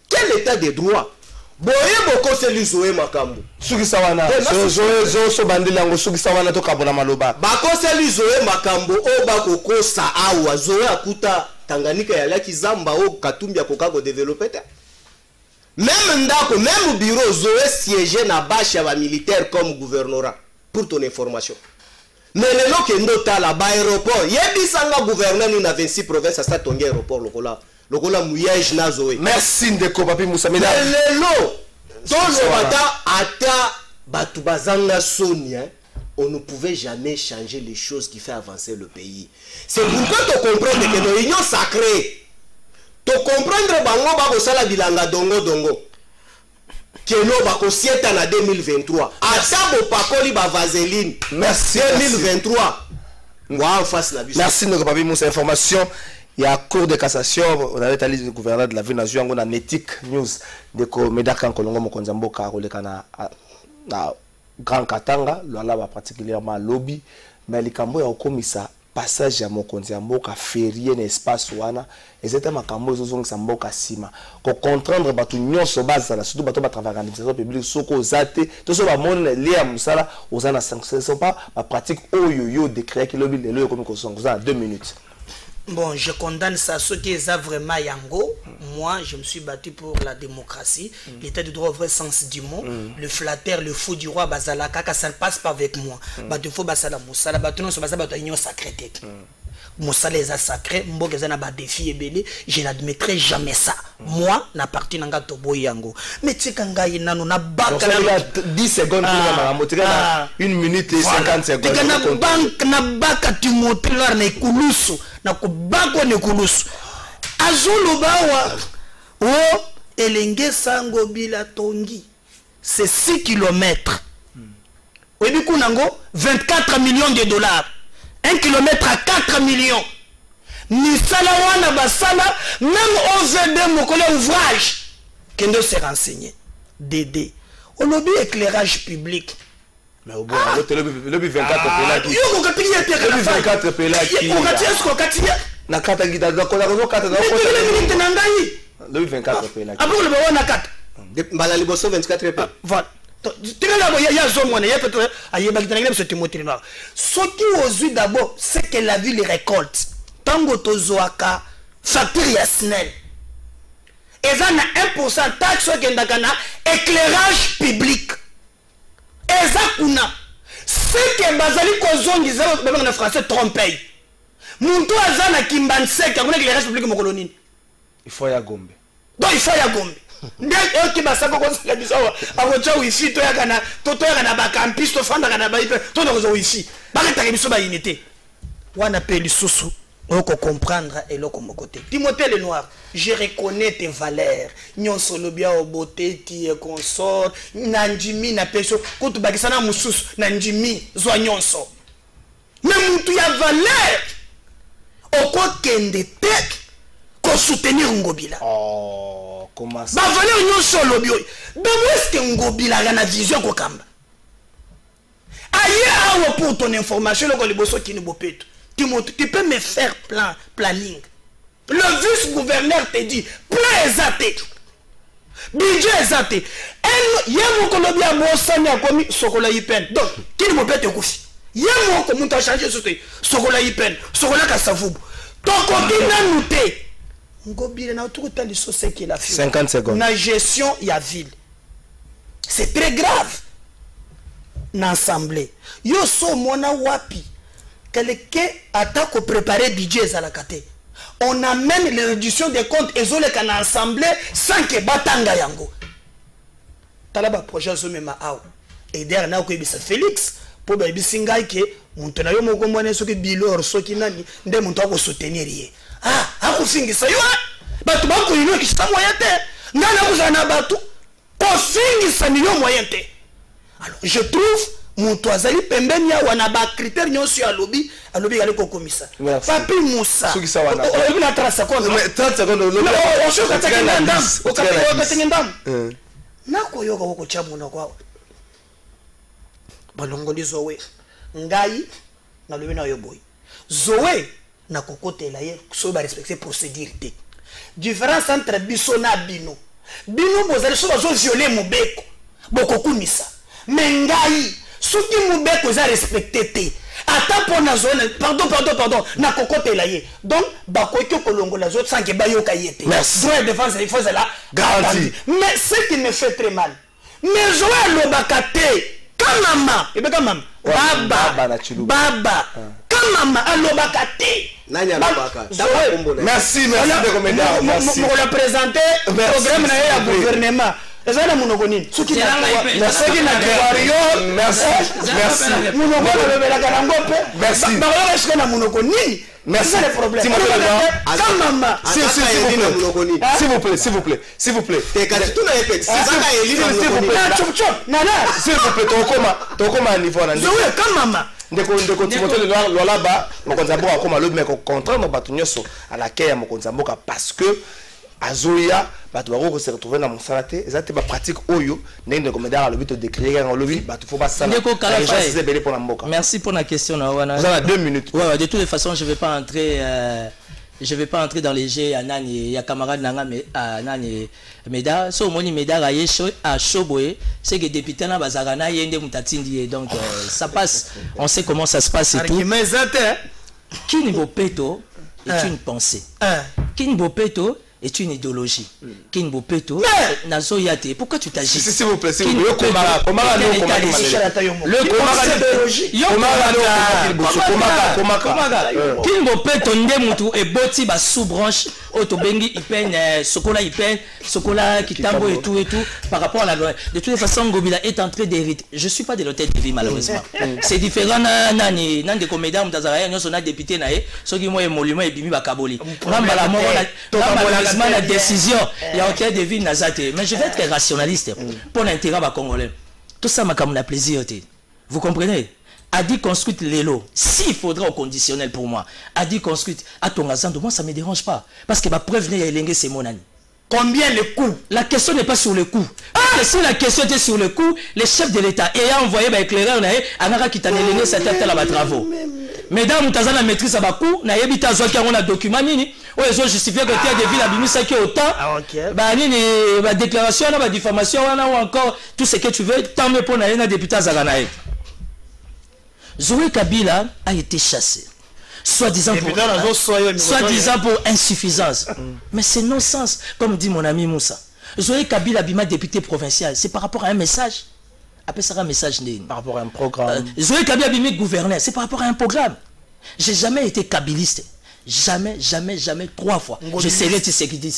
Quel état de droit? Boye boko seli Zoé makambo. Suki sawana. Zoé so bandila ngo suki sawana to kabona maloba. Bako seli Zoé makambo o bako kosa awa Zoé akuta Tanganyika ya laki zamba o Katumbi akokako développer. Même ndako, même bureau Zoé siégé na bâche ya militaire comme gouvernorat pour ton information. Mais le lo kendo ta la ba aéroport, yebisanga gouverneur ni na 26 provinces à tongi aéroport lokola. Lokola Muyej na Zoé. Merci ndeko papi Moussa Meda. Lelo tolo bata ata batu bazanga soni on ne pouvait jamais changer les choses qui fait avancer le pays. C'est pourquoi tu comprends que nos unions sacrées. Tu comprendre bango bako sala bilanga dongo dongo. Que no bako sieta na 2023. Ata bo pakoli ba vaseline. Merci 2023. Wa face la biso. Merci ndeko papi Moussa information. Il y a cour de cassation, on avait allé le gouverneur de la ville nationale, on a Netic News de Medaka Kolongo Mokonzambo Karoleka na Grand Katanga, là particulièrement lobby, mais les Kambo ya okomisa passage ya Mokonzambo ka férié n'espace wana, et c'était ma Kambo zozong sambo ka sima. Ko comprendre batu nyonso base la surtout batu ba travailler en administration publique soko zate, to so ba mon lié à musala ozana sanction sont pas ma pratique oyoyo de créer que lobby le comme ko songo za 2 minutes. Bon, je condamne ça, ce qui est vraiment yango. Moi, je me suis battu pour la démocratie, l'état de droit au vrai sens du mot. Le flatteur, le fou du roi Bazala, kaka, ça ne passe pas avec moi. Bateau faux Basala Moussala, bateau non, c'est bateau union sacrée. Moussala est sacré, Mbok est un défi et belé. Je n'admettrai jamais ça. Moi, na partie nanga tobo yango. Mais tu sais quand gars il n'a baka 10 secondes pour 1 minute et 50 secondes. Na baka tu motelar na kulusu. Na kubako ne kulusu azulu bawa o elenge sango bila tongi c'est 6 km oyebi kunango 24 millions de dollars 1 km à 4 millions misala wana basala même OVD mokole ouvrage kendo se renseigner DD au lobby éclairage public. Mais au bout, le 24 pelaki. Yo ko kapili ya le 24 pelaki. Ko katia sko katia. Na kata gida da ko la ko kata da ko. Le 24 pelaki. Après le bawa na kata. Mbala liboso 24 pe. Voilà. Tirela bo ya zo mona ya peut ayeba kitana ce Timothée noir. Ce qui ozui d'abord c'est que la ville récolte. Tango tozoaka facture ya SNEL. Eza na 1% taxe kendaka na éclairage public. Ezakuna c'est que bazali kozongi zelo beba na français trompé muntu azana kimbanseka kuna que les républiques mokolonini il faut ya gombe donc il faut ya gombe ndeke oki basako ko sala bisawa akocha wifi to yakana to yakana ba campus to fanda kana ba ipe to na ko wifi bakata ke biso ba unité wana pe lisusu on peut comprendre et l'autre côté. Timothée Lenoir, je reconnais tes valeurs. Nyon solobia au beauté qui est consort. Nanjimi na peso. Quand tu bakisana musus nanjimi zwa nyonso. Mais mutu ya valeur. Oko kende tek ko soutenir Ngobila. Oh, comment ça? Ba valeur nyonso lobio. D'abord est-ce que Ngobila a na vision ko kamba? Aïe pour ton information le liboso qui ne bopeto. Timothée, tu peux me faire planning. Le vice-gouverneur te dit, plan exaté. Budget exaté. Il y a mon colobia bossani a commis Sokola Yipen. Donc, qui ne peut te coucher? Il y a mon comment tu as changé Sokola Yipen, Sokola Kassavubu. Ton côté n'a noté. Ngobile n'a tout le sauce qu'il a fait. 50 secondes. La gestion, il y a ville. C'est très grave. L'assemblée. Yo so mona wapi. Quelqu'un attaque pour préparer budget à la kate. On amène les réductions des comptes et on les assemblée sans que batanga yango. Talaba projet zo mema aw. Et derrière na ko ebisa Félix pour ba bisinga ke muntu na yo moko mwana soki bilor soki nani nde muntu ako soutenir ye. Ah, akufingisa yo. Batu ba ko yino kisa moyen te. Ngana kuzana batu ko fingisa ni yo moyen te. Alors je trouve mon toazali pembeni ya wana ba critère nyonso ya lobby gale ko komisa papi Moussa on a 30 secondes mais 30 secondes on se kataka ndam o kataka ndam nako yoka ko chamu na kwa balongoli Zoé ngai na lobi na yo boy Zoé na kokotela ye so ba respecter procédure te différence entre biso na bino bozali so bazo violer mobeko bokokumisa mais ngai soki mobeko za respecté te ata pona zone pardon na kokotela ye donc bakoki kolongola zo sans que bayoka yete droit de défense il faut la garantie mais ce qui me fait très mal mais Joël Lobakate kamama ebe kamama baba kamama alobakate nanya lobaka merci de commentaire merci pour la présenter programme na ya gouvernement. Merci. Merci. Le problème. S'il vous plaît. S'il vous plaît. S'il vous plaît. Parce que Azoya bato bako se retrouver dans mon salaté ezate ba pratique oyo ndenge komedara le but de décrire en lobby bato faut pas ça. Merci pour la question Nawana. Vous avez 2 minutes. Ouais, de toutes les façons je vais pas entrer dans les jeux à Nani ya camarade nanga mais à Nani Meda so moni Meda à Choboé c'est que député na bazarana yende mutatindi donc ça passe on sait comment ça se passe et tout. Kini Bopeto est une pensée. Kini Bopeto est une idéologie. Kin Bopeto, Nazoyate, pourquoi tu t'agis? S'il vous plaît, s'il vous plaît. Kin Bopeto Ndemutu et Boti ba sous-branche, Otobengi, Ipen, Sokola Ipen, Sokola Kitambo et tout, par rapport à la loi. De toutes les façons, Ngobila est en train d'hériter. Je ne suis pas de l'hôtel de vie, malheureusement. C'est différent. Nani de comédien, Mtazaraya, nous sommes députés, ceux qui m'ont émolument et bimi bakaboli. La décision, il y a aucun devis Nazate. Mais je vais être rationaliste pour l'intérêt des Congolais. Tout ça m'a comme plaisir. Vous comprenez? A dit construite les lots. S'il faudra au conditionnel pour moi, a dit construite à ton gazan, de moi ça ne me dérange pas. Parce que ma preuve n'est pas c'est mon ami. Combien le coût? La question n'est pas sur le coût. Si la question était sur le coût, les chefs de l'État ayant envoyé l'éclaireur, Anara qui t'a donné cette tête à travaux. Mesdames, vous avez la maîtrise à Bakou, vous avez un document, vous avez justifié que tu as des villes abîmées qui autant. La déclaration, la diffamation, ou encore tout ce que tu veux, tant mieux pour les députés à Zaganaï. Zoé Kabila a été chassé. Soi-disant pour insuffisance. Mais c'est non-sens, comme dit mon ami Moussa. Zoé Kabila Bima député provincial, c'est par rapport à un message. Après ça, un message par rapport à un programme. Zoé Kabila Bima gouverneur, c'est par rapport à un programme. J'ai jamais été kabiliste. Jamais, 3 fois. Je sais ce qu'il dit.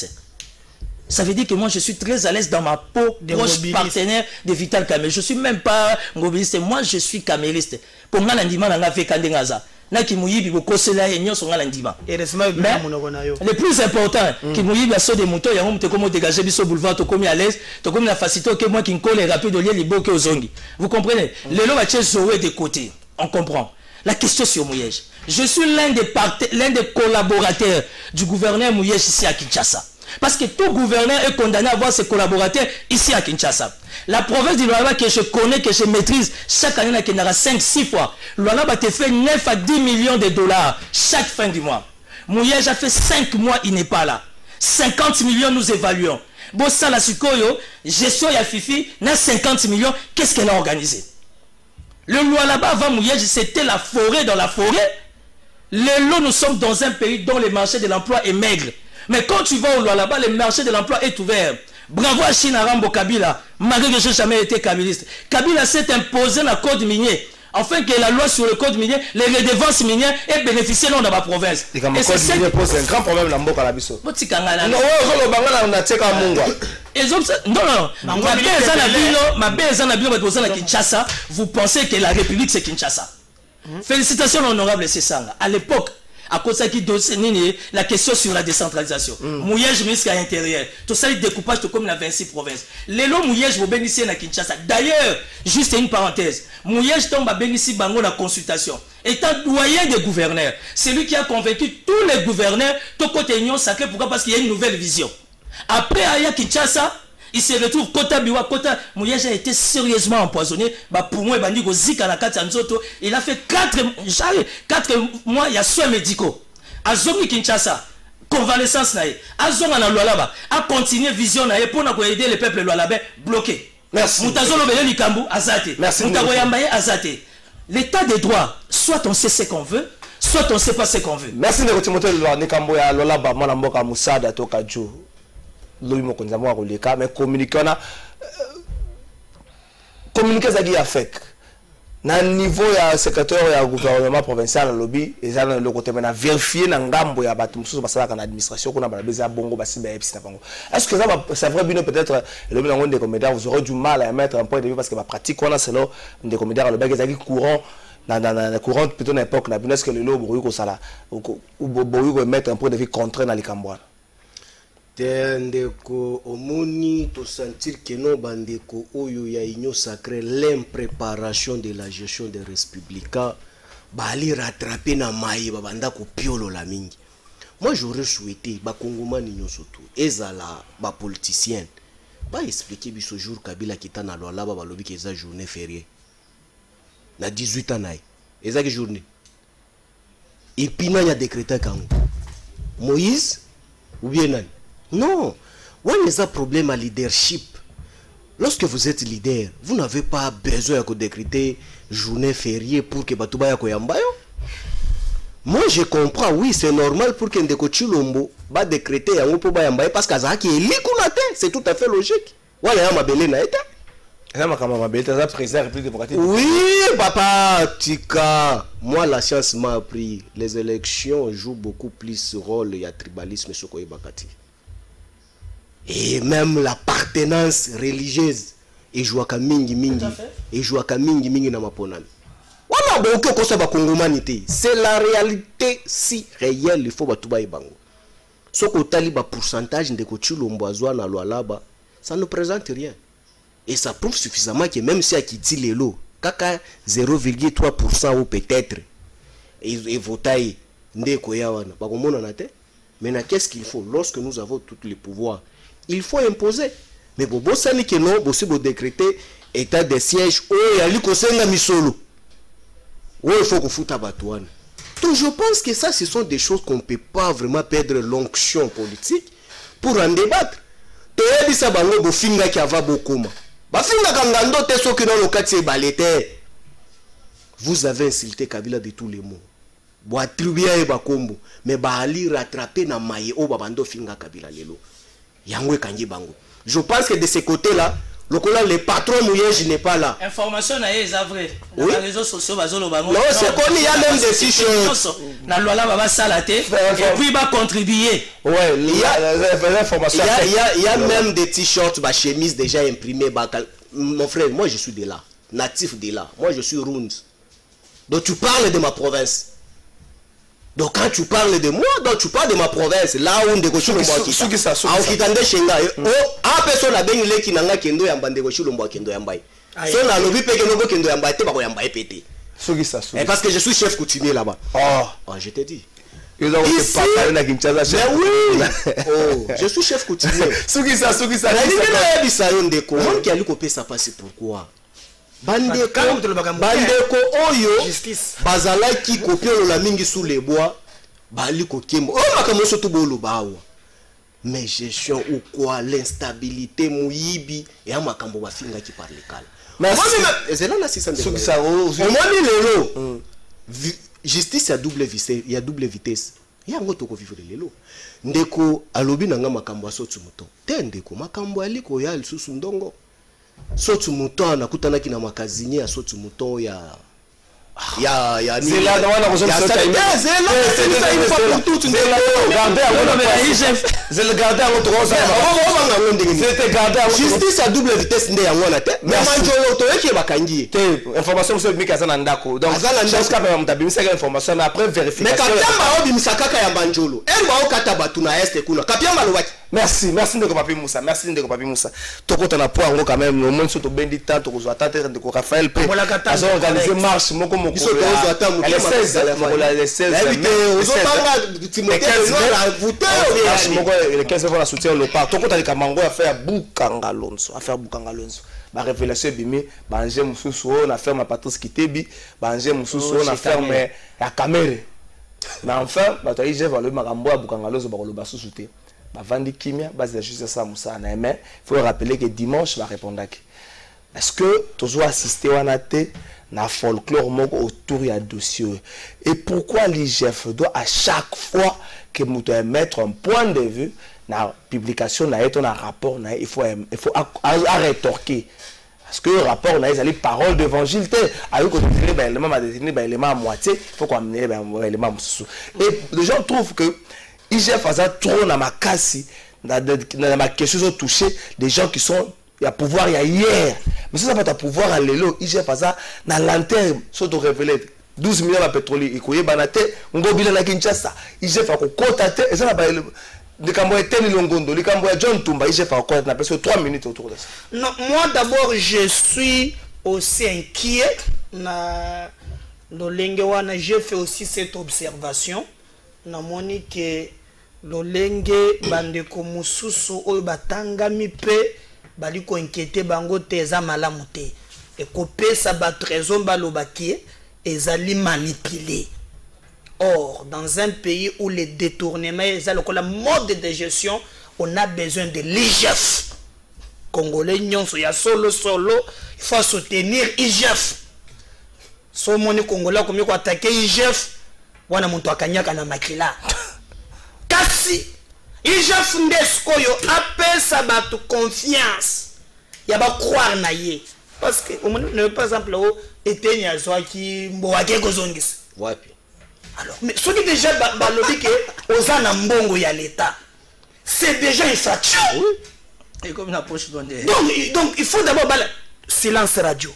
Ça veut dire que moi je suis très à l'aise dans ma peau, proche partenaire de Vital Kamel. Je ne suis même pas mobiliste, moi je suis kaméliste. Pour moi, l'andiment n'a fait Kandengaza. na kimuyibi bokosela yenyo songa landima. Le plus important, kimuyibi a saut des moutons, yango mute komo dégager biso boulevard to komi à l'aise, to komi na facilité que moi qui colle rapide au lieu liboke aux ongis. Vous comprenez? Les lois tient Zoé de côté. On comprend. La question sur Mouyej. Je suis l'un des collaborateurs du gouverneur Mouyej ici à Kinshasa. Parce que tout gouverneur est condamné à avoir ses collaborateurs ici à Kinshasa. La province du Lualaba que je connais, que je maîtrise, chaque année, il y en a 5-6 fois. Lualaba te fait 9 à 10 millions de dollars chaque fin du mois. Mouyej a fait 5 mois, il n'est pas là. 50 millions, nous évaluons. Bon, ça, la Sukoyo, gestion ya Fifi, n'a 50 millions, qu'est-ce qu'elle a organisé? Le Lualaba avant Mouyej, c'était la forêt dans la forêt. Nous sommes dans un pays dont le marché de l'emploi est maigre. Mais quand tu vas au Lualaba, le marché de l'emploi est ouvert. Bravo à Chinarambo Kabila, malgré que je n'ai jamais été kabiliste. Kabila s'est imposé dans le code minier. Afin que la loi sur le code minier, les redevances minières aient bénéficié dans ma province. Et comme le code minier pose un grand problème dans le Bokalabiso. Non, Kinshasa, vous pensez que la République c'est Kinshasa. Félicitations honorable Sessanga. À l'époque, à cause de la question sur la décentralisation. Mouyej ministre à l'intérieur. Tout ça, le découpage comme la 26 provinces. Les lots Mouyej vont bénéficier à Kinshasa. D'ailleurs, juste une parenthèse. Mouyej tombe à bénéficier de la consultation. Étant doyen des gouverneurs, c'est lui qui a convaincu tous les gouverneurs, tout côté union sacrée. Pourquoi? Parce qu'il y a une nouvelle vision. Après, à Kinshasa, il se retrouve Kota Biwa. Kota Mouyej a été sérieusement empoisonné. Pour moi, il a fait 4 mois, il y a soins médicaux. Azongi Kinshasa, convalescence naïe. Azonga na Lualaba, a continué vision naïe pour aider le peuple Lualabais bloqué. Merci. Moutazolo Bele Likambu, Azate. Merci. Moutagoyambaye, Azate. L'état des droits, soit on sait ce qu'on veut, soit on ne sait pas ce qu'on veut. Merci de Timothée Nikambo ya Lualaba, Mwanamboka Moussada Tokadjo. Lui mo konzamo akoleka mais communiquer na communiquer ça qui a fait na niveau ya secrétaire ya gouvernement provincial lobby et ça le côté maintenant vérifier na ngambo ya bato mususu basala kana administration kuna ba beza bongo basimba epsi na bango. Est-ce que ça c'est vrai bien peut-être le bilan des comédiens vous aurez du mal à mettre un point de vue parce que ma pratique on a c'est là des comédiens le bagage qui courant dans courant plutôt à l'époque na est-ce que le lobo boyu ko sala ou boyu ko mettre un point de vue contraire dans les Cambouans. Ndeko omoni to sentir que non bandeko oyo ya union sacrée l'impréparation de la gestion des républicains bali rattraper na maï babanda ko piolo la mingi. Moi j'aurais souhaité ba kongomani nyonso to ezala ba politicien ba expliquer biso jour Kabila kita na Lualaba ba lobi ke za journée fériée na 18 ans naï ezaki journée et puis na ya décrété kango Moïse ou bien nani. Non, on a un problème à leadership. Lorsque vous êtes leader, vous n'avez pas besoin de décréter journée fériée pour que Batouba ya koyambayo. Moi je comprends, oui, c'est normal pour que Ndeko Chilombo va décréter yango po bayambaye parce que qui est likunate, c'est tout à fait logique. Wala ya mabele na eta. Ça m'a quand même président de la République démocratique. Oui, papa Tika. Moi la science m'a appris, les élections jouent beaucoup plus ce rôle, il y a tribalisme sur Koye Bakati. Et même l'appartenance religieuse et jouaka mingi mingi et jouaka mingi mingi na maponami. Voilà beaucoup que ça va congomanité. C'est la réalité si réelle il faut batuba ibango. Ce que taliba pourcentage de Chilombo azwa na Lualaba, ça ne présente rien. Et ça prouve suffisamment que même si à Kiti Lelo, kaka 0,3% ou peut-être et votaille ndeko yawana ba komona na te. Maintenant qu'est-ce qu'il faut lorsque nous avons tous les pouvoirs? Il faut imposer. Mais bobo sani que non, possible décréter état de siège. Oh, il y a l'ikosenga misolo. Oh, il faut qu'on foute à Batouane. Donc je pense que ça, ce sont des choses qu'on ne peut pas vraiment perdre l'onction politique pour en débattre. Toyebi sa bango bo finga ki ava bokoma. Ba finga kangando te soki dans le quartier balete. Vous avez insulté Kabila de tous les mots. Bo attribuer e bakombo, mais ba ali rattraper na maye o babando finga Kabila lelo. Je pense que de ce côté-là, le patron Mouyej n'est pas là. Information na est vrai. Oui. Les réseaux sociaux bazolo bango. Non, c'est qu'on y a même des t-shirts. Na Lualaba va salater et puis va contribuer. Ouais, il y a même des t-shirts, bah chemises déjà imprimées. Mon frère, moi je suis de là, natif de là. Moi je suis Round. Donc tu parles de ma province. Donc quand tu parles de moi, donc tu parles de ma province. Là où Ndeko Chilombo Akita. A Okitande Shenga. Oh, a personne a bien le kinanga kendo yamba Ndeko Chilombo kendo yambai. So na lobi pe kendo kendo yambai te bako yambai pété. Parce que je suis chef coutumier là-bas. Oh, je t'ai dit. Ici, mais oui. Oh, je suis chef coutumier. Sukisa. Ndeko. Mon qui a lu copier ça passe pourquoi? Bandeko oyo bazala qui copie la mingi sous les bois bali kokembo oh makambo soto bolo bawa mais gestion ou quoi l'instabilité muyibi et a makambo bafinga qui parle kala mais c'est là la 600 justice à double vitesse il y a double vitesse il y a ngoto ko vivre lelo ndeko alobi nanga makambo asotu moto te ndeko makambo aliko ya lisusu ndongo sotu muto nakutana kina makazinye ya sotu muto ya ni zela na wana kozoma sota ina zela c'est une fois pour toutes zela garder zela garder en autre chose c'était garder justice à double vitesse nde yango na te mais manjolo to yeki bakangi te information sur mika sana ndako donc jusqu'à même mutabimisa ka information mais après vérification mais kapamba obimisa kaka ya manjolo elba okata batu na este kuna kapamba lobaki merci ndeko papi Moussa merci ndeko papi Moussa tokota na point ngo quand même au moins soto bendi tant to ko attendre ndeko Raphaël pe azo organiser marche moko moko biso to attendre le 16 le 15 fois la soutien le part tokota ka mango à faire Bukanga Lonso ba révélation bimi ba anje mususu na ferme Patrice Kitebi ba anje mususu na ferme ya Kamere mais enfin ba to IGF va le makambo ya Bukanga Lonso ba ko lo ba sous-souté Vandi Kimia, base de justice ça Moussa mais il faut rappeler que dimanche va répondre. Est-ce que tu dois assister à na folklore autour du dossier et pourquoi l'IGF doit à chaque fois que nous devons mettre un point de vue na publication na un rapport na il faut à rétorquer parce que le rapport na les paroles d'évangile avec que l'élément à détenir l'élément à moitié il faut qu'on amène l'élément et les gens trouvent que IGF faisait trop dans ma casse, dans ma question, ils ont touché des gens qui sont, il y a pouvoir, il y a hier. Mais si ça n'a pas de pouvoir à l'élo, IGF faisait dans l'antenne, surtout révélé 12 millions de pétrole, il y a banate, on go bilan à Kinshasa, IGF a contacté, et ça n'a pas le Camboya Teni Longondo, le Camboya John Tumba, IGF a contacté, on a presque 3 minutes autour de ça. Non, moi d'abord, je suis aussi inquiet. J'ai fait aussi cette observation. Namoni ke lolenge bandeko mususu oyo batangami pe baliko inquiété bango te eza malamu te ekopesa batrezon balobaki ezali manipulé. Or dans un pays où les détournements eza lokola mode de gestion, on a besoin de l'IGF. Congolais nyonso ya solo il faut soutenir IGF. So moni Congolais comme ko attaquer IGF wana muntu akanyaka na makila kasi IGF ndeskoyo apesa batu confiance ya ba croire na ye parce que on par exemple o etenya zwaki mboake kozongisa wapi alors mais ce qui déjà balobi ke ozana mbongo ya l'état c'est déjà une fraction et comme la poche donc il faut d'abord silence radio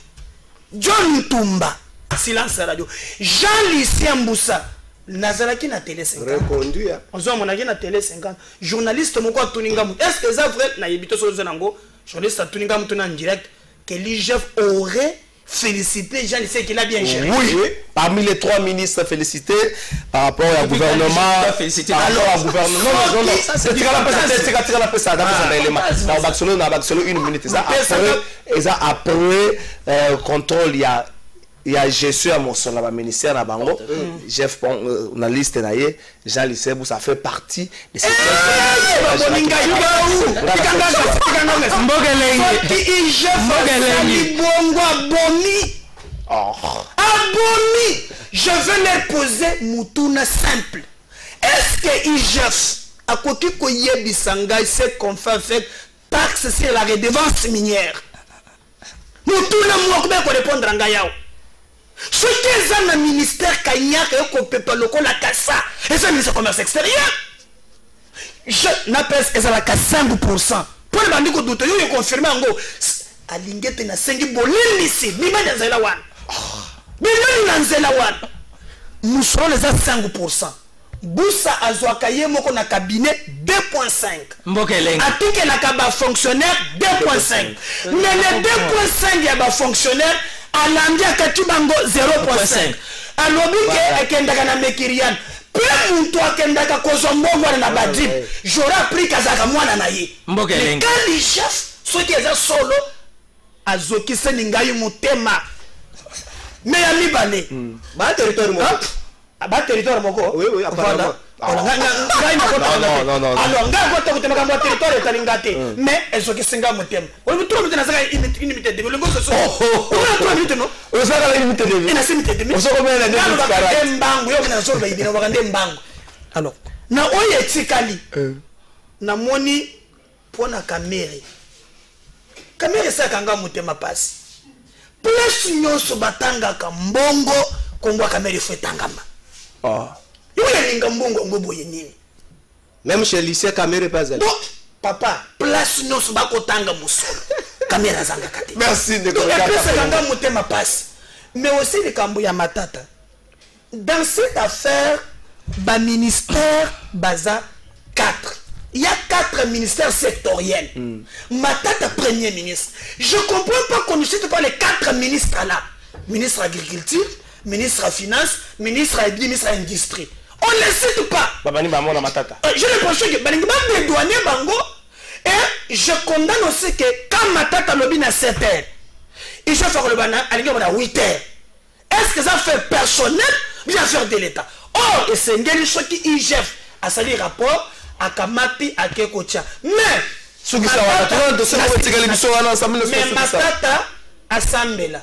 John Tumba silence radio Jean-Lucien Mboussa Nazaraki na télé 50 répondu on zo monaki na télé 50 journaliste moko tuninga mu est-ce que ça vrai na yebito solo nango journaliste tuninga mu en direct que l'IGF aurait félicité Jean-Lucien qu'il a bien géré. Oui, parmi les 3 ministres félicités par rapport au gouvernement, félicité alors au gouvernement non ça c'est tira la pesa dans l'élément dans Barcelone une minute ça après contrôle il y a gestion à mon son là ministère na bango Jeff on a liste na ye Jean Lisebou ça fait partie de cette je vais leur poser mutuna simple. Est-ce que IGF à côté koye bisanga c'est qu'on fait taxe sur la redevance minière mutuna moi comment répondre à ngayao. Ce qui est dans le ministère Kanyaka et qu'on peut pas le la cassa, et c'est le ministère du commerce extérieur. Je n'appelle ça la 5%. Pour le bandit que doute, il est confirmé en gros. À l'ingéte na 5 bolin ici, bima nanzela wan. Bima nanzela wan. Nous serons les 5%. Boussa azwaka ye moko na cabinet 2.5. Mbokeleng. Atike na kaba fonctionnaire 2.5. Mais les 2.5 ya ba fonctionnaire alandi akati bango 0.5. Alobi ke ekendaka na mekirian. Pe muntu akendaka kozwa mbongo na badip. J'aurais appris kazaka mwana na ye. Mbokeleng. Quand les chefs soki eza solo azokisa ningai mutema. Mais ya mibale. Ba territoire moko. Ba territoire moko. Oui oui apparemment. Alors ngai kota kutema kama territoire etalingate. Mais ezokisinga mutema. Oli trop mutena saka inimité de longo so. Ona 3 minutes no. Osaka la inimité de. Ina simité de. Osoko mena de. Mbangu yo na so ba idina bakande mbangu. Alors na oye tikali. Na moni pona kamere. Kamere saka nga mutema pasi. Plus nyonso batangaka mbongo kongwa kamere fetangama. Yule linga mbongo ngobo yenini. Même chez lycée kamere pas elle. Papa, plus nyonso bakotanga musolo. Kamera zanga kate. Merci de donc plus kanga mutema passe. Mais aussi le kambo ya matata. Dans cette affaire, ba ministère baza 4. Il y a 4 ministères sectoriels. Matata premier ministre. Je ne comprends pas qu'on ne cite pas les 4 ministres là. Ministre de l'Agriculture, ministre de la Finance, ministre de l'Industrie. On ne les cite pas. Je l'impression que les douaniers bango. Et je condamne aussi que quand Matata lobby à 7 heures, il faut faire le banane à 8 heures. Est-ce que ça fait personnel ou bien faire de l'État? Or, et c'est un chose qui IGF a sali rapport. Akamati akekocha mais matata asambela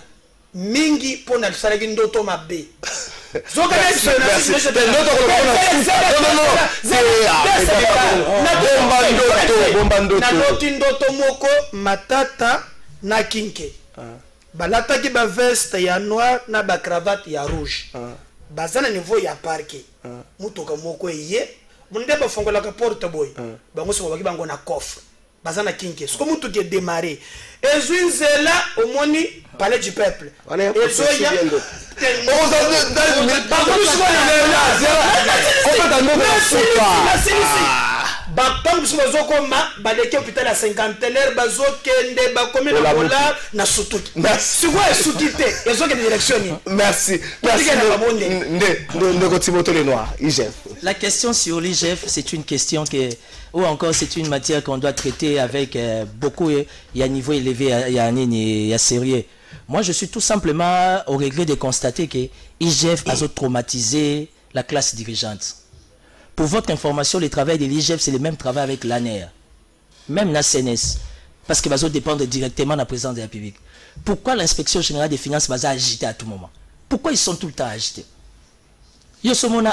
mingi pona salaki ndoto mabe ndoto moko matata na kinke balataki ba veste ya noir na ba cravate ya rouge bazana niveau ya parquet mutoka moko ye Bunda ba fongola ka porte boy. Bango so baki bango na coffre. Bazana kinke. Ce comme tout qui est démarré. Ezunzela au moni palais du peuple. Ezoya. Bakam biso koma baleke hôpital à 50 l'heure bazokende bakomi na bola na sutuki. Merci. Quoi sutite? Ezokende direction ni. Merci. Merci. La question sur l'IGF, c'est une question ou encore c'est une matière qu'on doit traiter avec beaucoup, il y a un niveau élevé, il y a sérieux. Moi, je suis tout simplement au regret de constater que l'IGF a traumatisé la classe dirigeante. Pour votre information, le travail de l'IGF, c'est le même travail avec l'ANER, même la CNS, parce que va dépendre directement de la présidence de la République. Pourquoi l'inspection générale des finances va agiter à tout moment? Pourquoi ils sont tout le temps agités?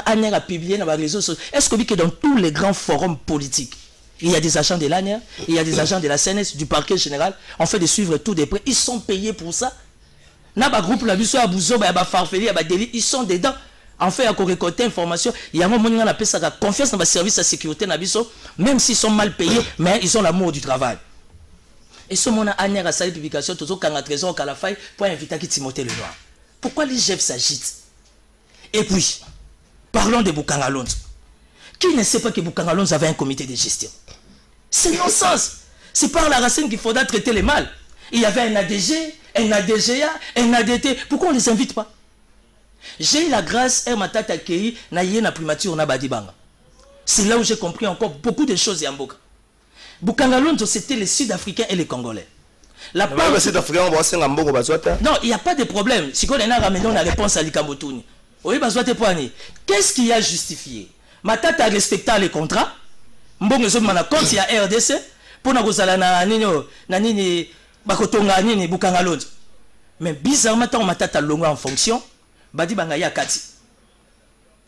ANER a publié dans les réseaux sociaux. Est-ce que dans tous les grands forums politiques, il y a des agents de l'ANER, il y a des agents de la CNS, du parquet général, on fait de suivre tout des prêts, ils sont payés pour ça. Groupe la Bisso, Abouzo, Farfeli, Délit, ils sont dedans. En fait, il y a récolter information, il y a un moment où on appelle ça la confiance dans le service de sécurité, même s'ils sont mal payés, mais ils ont l'amour du travail. Et ce moment ANER a sa publication, tout quand la trésor, quand la faille, pour inviter Timothée Lenoir. Pourquoi l'IGF s'agite? Et puis, parlons de Boukangalonde. Qui ne sait pas que Boukangalonde avait un comité de gestion? C'est non-sens. C'est par la racine qu'il faudra traiter les mal. Il y avait un ADG, un ADGA, un ADT. Pourquoi on ne les invite pas? J'ai eu la grâce, Matata accueilli, na primature, na badibanga. C'est là où j'ai compris encore beaucoup de choses Yamboka. Boukangalonde, c'était les Sud-Africains et les Congolais. La part... Non, il n'y a pas de problème. Si on a ramené la réponse à l'Ikambotouni. Qu'est-ce qui a justifié? Matata a respecté les contrats. Mbongo zo mana compte il y a RDC pour na kozala na nini bakotonga nini Boukangalonde. Mais bizarrement tant Matata longo en fonction, badi bangaya kati.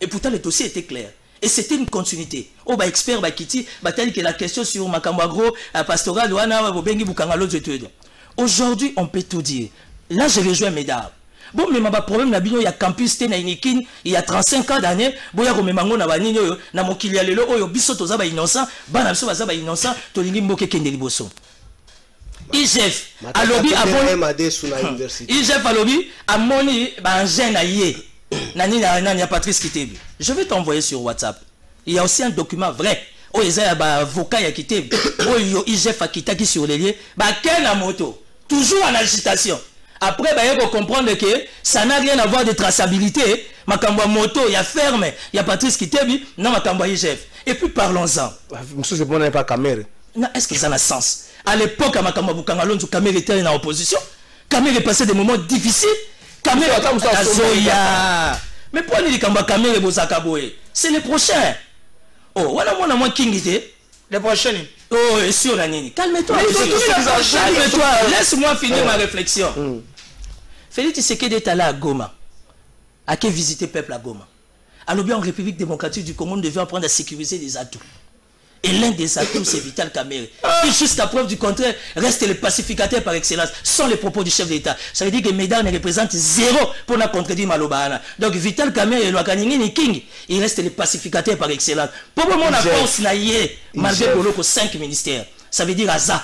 Et pourtant le dossier était clair. Et c'était une continuité. Oh bah expert bah kiti, bah tel que la question sur makambo agro pastoral wana bobengi Boukangalonde tout. Aujourd'hui, on peut tout dire. Là, je rejoins Médard. Bon, mais ma problème, il y a campus, il y a 35 ans d'années, il y a un innocent, IGF, à lobby, IGF à lobby, à Patrice Kitebi. Je vais t'envoyer sur WhatsApp. Il y a aussi un document vrai. Oh, il y a un avocat qui a quitté. Oh, IGF a quitté qui sur les liens. Quelle la moto? Toujours en agitation. Après, il faut comprendre que ça n'a rien à voir de traçabilité. Makamba moto, il y a ferme, il y a Patrice Kitebi, non, Makamba IGF. Et puis parlons-en. Monsieur, c'est bon, pas caméra. Non, est-ce que ça a sens? À l'époque, à Makamba Boukangalon, Kamere était en opposition. Kamere passait des moments difficiles. Kamere Zoya. Mais pourquoi il dit Kamere Bozakaboé? C'est les prochains. Oh, voilà, moi, King était. Les prochains. Oh, et sur la nini. Calme-toi. Calme-toi. Laisse-moi finir ma réflexion. Félix Tshisekedi est allé à Goma. À qui visiter le peuple à Goma? Alors bien en République démocratique du Congo, nous devions apprendre à sécuriser les atouts. Et l'un des atouts, c'est Vital Kamerhe. Qui, jusqu'à preuve du contraire, reste le pacificateur par excellence, sans les propos du chef d'État. Ça veut dire que Médard ne représente zéro pour la contredire Malobana. Donc Vital Kamerhe et Loakanini King, il reste le pacificateur par excellence. Pour le moment, la force n'a y malgré que 5 ministères. Ça veut dire Aza.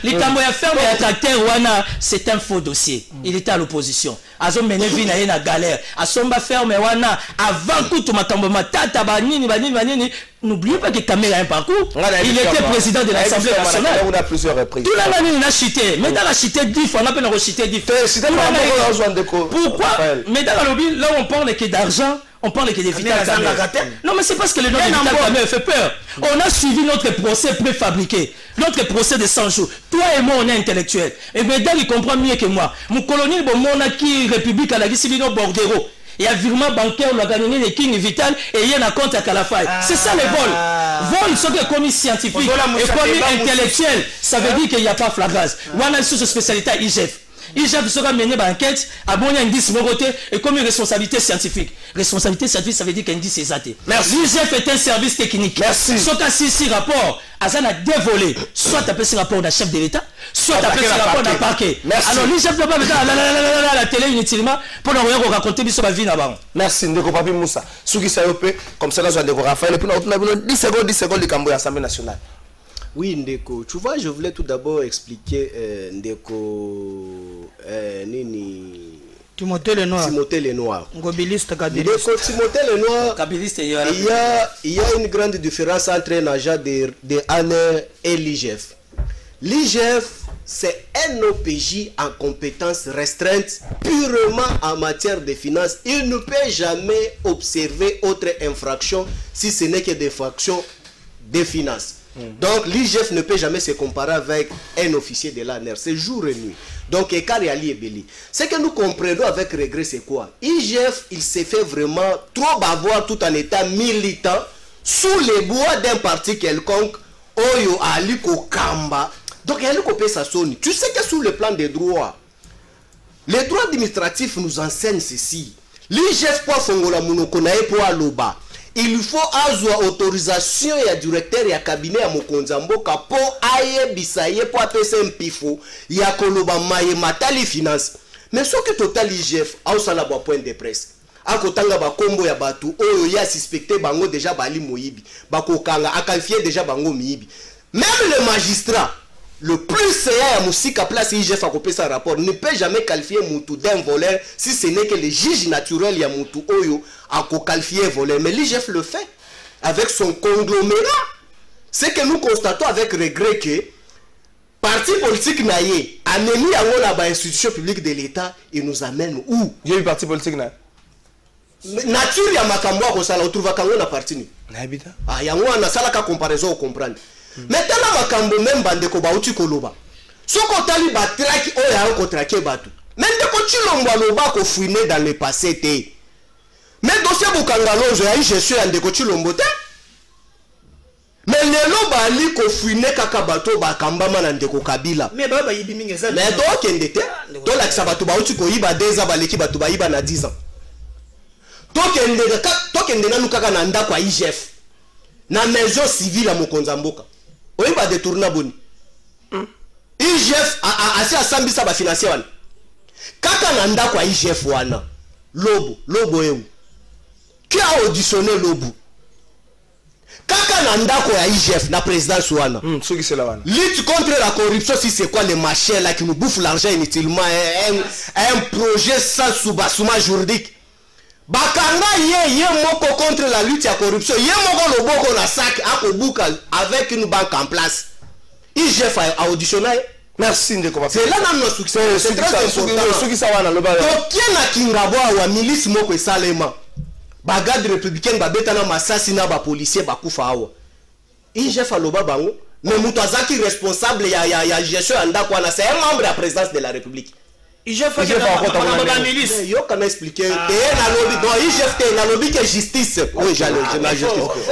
Les Camoya ferme et tracteur Wana, c'est un faux dossier. Il était à l'opposition. Azom Menevi na yena galère. Asomba ferme Wana avant tout Makambo Matata Banini Banini. N'oubliez pas que Kamere a un parcours. Il était président de l'Assemblée nationale. On a plusieurs reprises. Tout la il a chité. Mais dans la chité 10 fois, on a peine rechité 10 fois. Pourquoi? Mais dans la lobby, là on parle que d'argent. On parle que des Vital Kamerhe. Non, mais c'est parce que le nom de Vital Kamerhe fait peur. On a suivi notre procès préfabriqué. Notre procès de 100 jours. Toi et moi, on est intellectuels. Et Médard, il comprend mieux que moi. Mon colonel, mon qui République à la Gisibino Bordero. Il y a virement bancaire, on a gagné les King Vital et il y a un compte à Kalafay. C'est ça les vols. Vols sont des commis scientifiques et commis intellectuels. Ça veut dire qu'il n'y a pas flagrance. On a une spécialité IGF. IGF sera mené par enquête, abonné à indice côté et comme une responsabilité scientifique. Responsabilité scientifique, ça veut dire qu'indice est zaté. L'IGF est un service technique. Merci. Soit à si rapport, Azan a dévolé, soit appelé ce rapport d'un chef de l'État, soit appelé ce rapport d'un parquet. Alors l'IGF ne peut pas mettre à la télé inutilement pour nous raconter ma vie là-bas. Merci, Ndeko Papi Moussa. Ceux qui savent, comme ça, nous avons Raphaël, et puis nous avons 10 secondes de Camboya, l'Assemblée nationale. Oui, Ndeko. Tu vois, je voulais tout d'abord expliquer Ndeko Nini. Timothée Lenoir. Timothée Lenoir. Ngobiliste Ndeko Timothée Lenoir. Il y a une grande différence entre un agent de ANER et l'IGF. L'IGF, c'est un OPJ en compétences restreintes purement en matière de finances. Il ne peut jamais observer autre infraction si ce n'est que des fractions de finances. Donc l'IGF ne peut jamais se comparer avec un officier de l'ANER, c'est jour et nuit. Donc écart et Ali et Béli. Ce que nous comprenons avec regret, c'est quoi? IGF, il s'est fait vraiment trop bavard tout en étant militant sous les bois d'un parti quelconque. Oyo Aliko Kamba. Donc Aliko Pesasoni. Tu sais que sur le plan des droits, les droits administratifs nous enseignent ceci. L'IGF pour Fongola Munokonae pour Aloba. Il faut avoir autorisation et directeur et cabinet à Mokonzamboka pour aye bisaye pour appeler un pifo ya koloba maye matali finance. Mais ce que total IGF a aussi la point de presse. A kotanga ba kombo ya batu oyo ya suspecté bango déjà bali moyibi. Bakokanga a qualifié déjà bango miyibi. Même le magistrat le plus séant à Moussika place IGF a copié sa rapport ne peut jamais qualifier Moutou d'un voleur si ce n'est que le juge naturel ya Moutou Oyo a qualifié voleur. Mais l'IGF le fait avec son conglomérat. C'est que nous constatons avec regret que parti politique naïe, anémie à la institution publique de l'État, il nous amène où? Il y a eu parti politique naïe. Nature ya makambo ko sala trouva kango na parti ni. Naibita. Ah yango na sala ka comparaison comprendre. Maintenant makambo même bande ko bauti koloba. Soko tali ba track o ya ko traquer batu. Même ko chilomba loba ko fouiner dans le passé té. Mais dossier bukangalo je ya gestion ya ndeko chilombo té. Mais lelo bali ko fouiner kaka bato ba kambama na ndeko Kabila. Mais baba yibi mingi za. Mais do kende té. Do la kisabatu bauti ko yiba 2 ans baleki batu ba yiba na 10 ans. Tokende na nukaka na ndako IGF na maison civile à Mokonzamboka oyiba détourna boni IGF asi asambisa ba financier wana kaka na ndako IGF wana lobo eu qui a auditionné lobo kaka na ndako ya IGF na présidence wana lutte contre la corruption, si c'est quoi les machins là qui nous bouffent l'argent inutilement, un projet sans soubassement juridique. Bakanga ye moko contre la lutte à corruption, ye moko loboko na sac akobuka avec une banque en place. IGF a auditionné. Merci Ndeko. C'est là dans notre succès. C'est très important. Donc qui na kingabo wa milice moko esalema. Bagade républicaine babeta na masasi na ba policier bakufa awa. IGF aloba bango, mais mutazaki responsable ya gestion anda kwa na c'est un membre de la présidence de la République. IGF a milice. Yo kana expliquer. Et na lobby donc IGF na lobby que justice. Oui,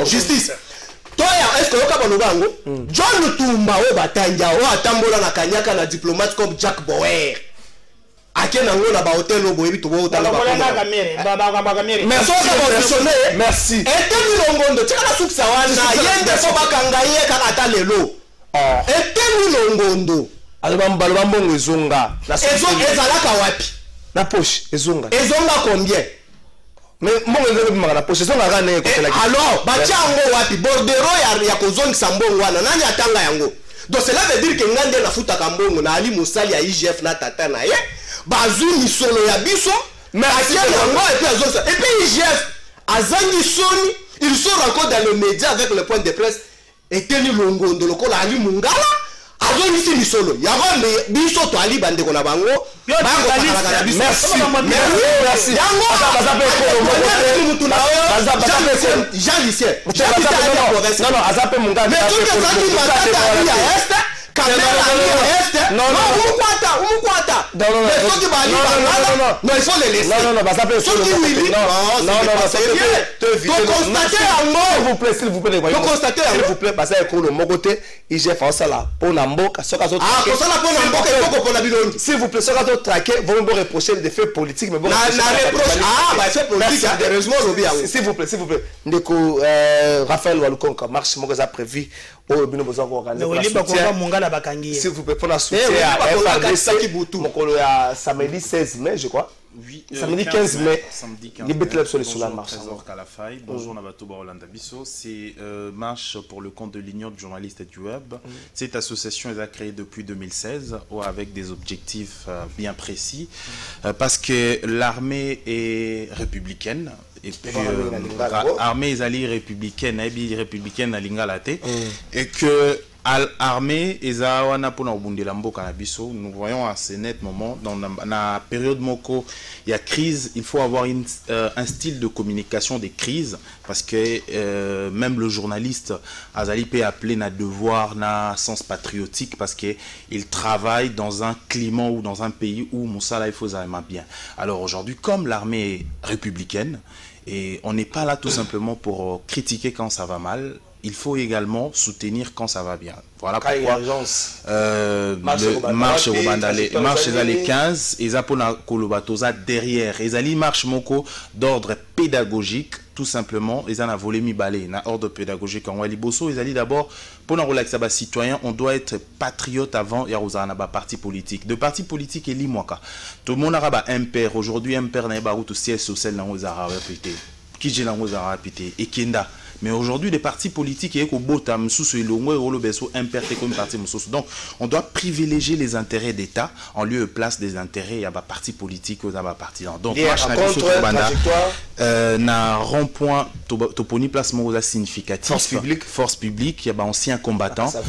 justice. Toya est-ce que yoka baloba bango? John Lutumba o batanja o atambola na kanyaka na diplomate comme Jack Bauer. Akena ngona ba hotel obo ebi to bo tala ba kamera. Merci positionné. Merci. Etemi longondo tikala sukisa wana yende fo bakanga ye kaka ta lelo. Etemi longondo. Alobamba mbongo ezonga. Ezalaka wapi? Na poche ezonga. Ezonga combien? Mais mbongo ezonga na poche ezonga kana ko tela. Alors bachango wapi? Bordero ya kozongisa mbongo wana nani atanga yango? Donc cela veut dire que ngande na futa kambongo na Ali Musali ya IGF na tata na ye. Bazumi solo ya biso, mais et puis IGF azangi soni, ils sont encore dans le média avec le point de presse et tenu longondo lokola Ali Mungala azongi si solo ya ba biso to Ali bande ko na bango merci yango Jean Lucien non azape Mungala mais tout que ça qui va non, il faut les laisser. S'il vous plaît, parce que le Mogoté, IGF en sala, pour Namboka, s'il vous plaît, ce qu'on traqué, vous me reprochez des faits politiques, mais bon. S'il vous plaît, Ndeko Raphaël Walukonka, marche Mogoza prévu. S'il vous plaît, pour la soutien à samedi 16 mai, je crois. Oui, samedi 15 mai. Samedi 15 mai. Bonjour Nabato Barolanda Bisso. C'est marche pour le compte de l'Union de journalistes et du web. Cette association est créée depuis 2016 avec des objectifs bien précis. Parce que l'armée est républicaine. Et puis l'armée est alliée républicaine à Lingalate. Et que l'armée est wana pona obundela mboka na biso. Nous voyons assez net moment dans la période moko il y a crise, il faut avoir un style de communication des crises parce que même le journaliste azali peut appeler na devoir na sens patriotique parce que il travaille dans un climat ou dans un pays où moussala il faut vraiment bien. Alors aujourd'hui comme l'armée est républicaine et on n'est pas là tout simplement pour critiquer quand ça va mal. Il faut également soutenir quand ça va bien. Voilà pourquoi marche les 15 et Zapona Kolobatoza derrière. Et marche moko d'ordre pédagogique tout simplement. Ils en a volé mi balé na ordre pédagogique en Waliboso. Ils allaient d'abord pour un relax à citoyen, on doit être patriote avant Yarozana parti politique. De parti politique et limwaka. Tout le monde a un père aujourd'hui un père n'a pas route siège social dans aux arabes pété. Qui j'ai dans aux arabes pété et Kenda. Mais aujourd'hui, les partis politiques, donc on doit privilégier les intérêts d'État en lieu et place des intérêts à partis politiques aux partisans. Donc, na rond-point, toponi placement significatif. Force publique, il y a ancien combattant. Ça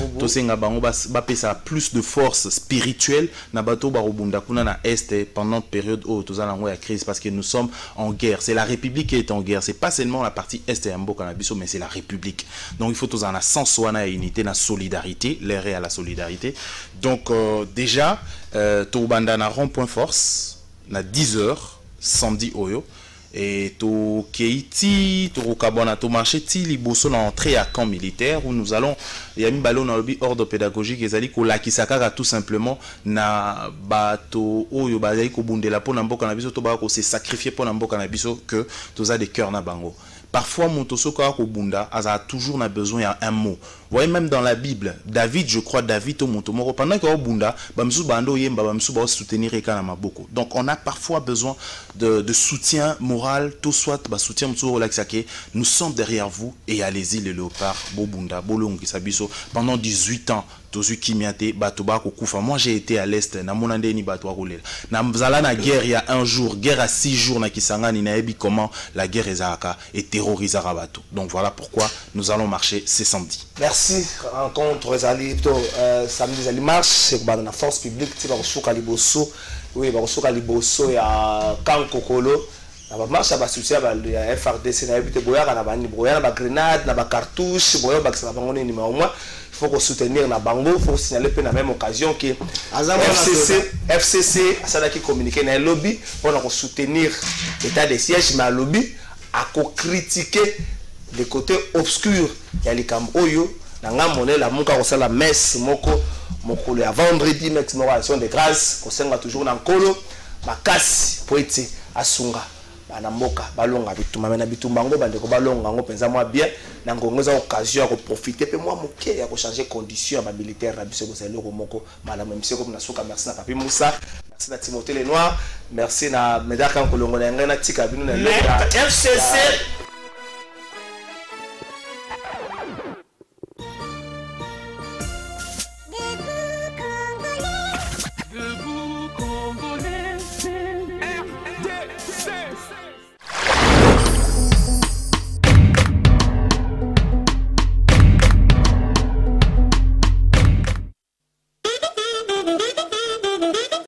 plus de force spirituelle. Na bato barobunda kuna na est pendant période où tous allons la crise parce que nous sommes en guerre. C'est la République qui est en guerre. C'est pas seulement la partie est et Mbo Canabiso, mais c'est la République. Donc il faut tous en sens soana unité, na solidarité, l'air à la solidarité. Donc déjà, Toubanda na rond-point force, na 10 heures samedi oyo. Et to Keiti, to Rokabona, to Marcheti, Liboso na entrée à camp militaire où nous allons, il y a mis ballon dans le ordre pédagogique, et zali ko la kisakara tout simplement na bato oyo bazali ko bundela po na mboka na biso to ba ko se sacrifier po na mboka na biso que tous a des cœurs na bango. Parfois, Montosoko Bunda a toujours besoin d'un mot. Vous voyez, même dans la Bible, David, je crois, David au Montomoro, pendant qu'il y a Bunda, soutenir beaucoup. Donc, on a parfois besoin de soutien moral, tout soit soutien nous sommes derrière vous et allez-y, les léopards, Bobunda, Bolongi, Sabiso, pendant 18 ans. Moi j'ai été à l'est na monande ni bato roulé na mzala na guerre il y a un jour, guerre à 6 jours na Kisangani na ebi comment la guerre ezaka et terrorisera bato. Donc voilà pourquoi nous allons marcher ce samedi. Merci. Rencontre samedi zali marche c'est na force publique ti ba kosuka liboso. Oui, ba kosuka liboso ya Kankokolo. Na marche ba soutien ba FRDC na ebite boyaka na bani boyana ba grenade na ba cartouche boyana ba kisaka bango ni au moins il faut soutenir na bango, il faut signaler dans la même occasion que FCC ça qui communiquer dans le lobby pour soutenir l'état de siège mais le lobby a critiquer les côtés obscurs ya likambo oyo na ngamone la muka ko sala messe moko le vendredi maximum action de grâce ko senga toujours na nkolo makasi poeti asunga bana mboka balonga bituma na bitumba ngo bandeko balonga ngo penza moi bien na ngongeza occasion ya profiter pe moi moke ya ko changer condition ya ba militaire na biso ko zeloko moko malamu monsieur ko na suka. Merci na Papi Moussa, merci na Timothée Lenoir, merci na Medaka Nkolongo na ngana tika binu na FCC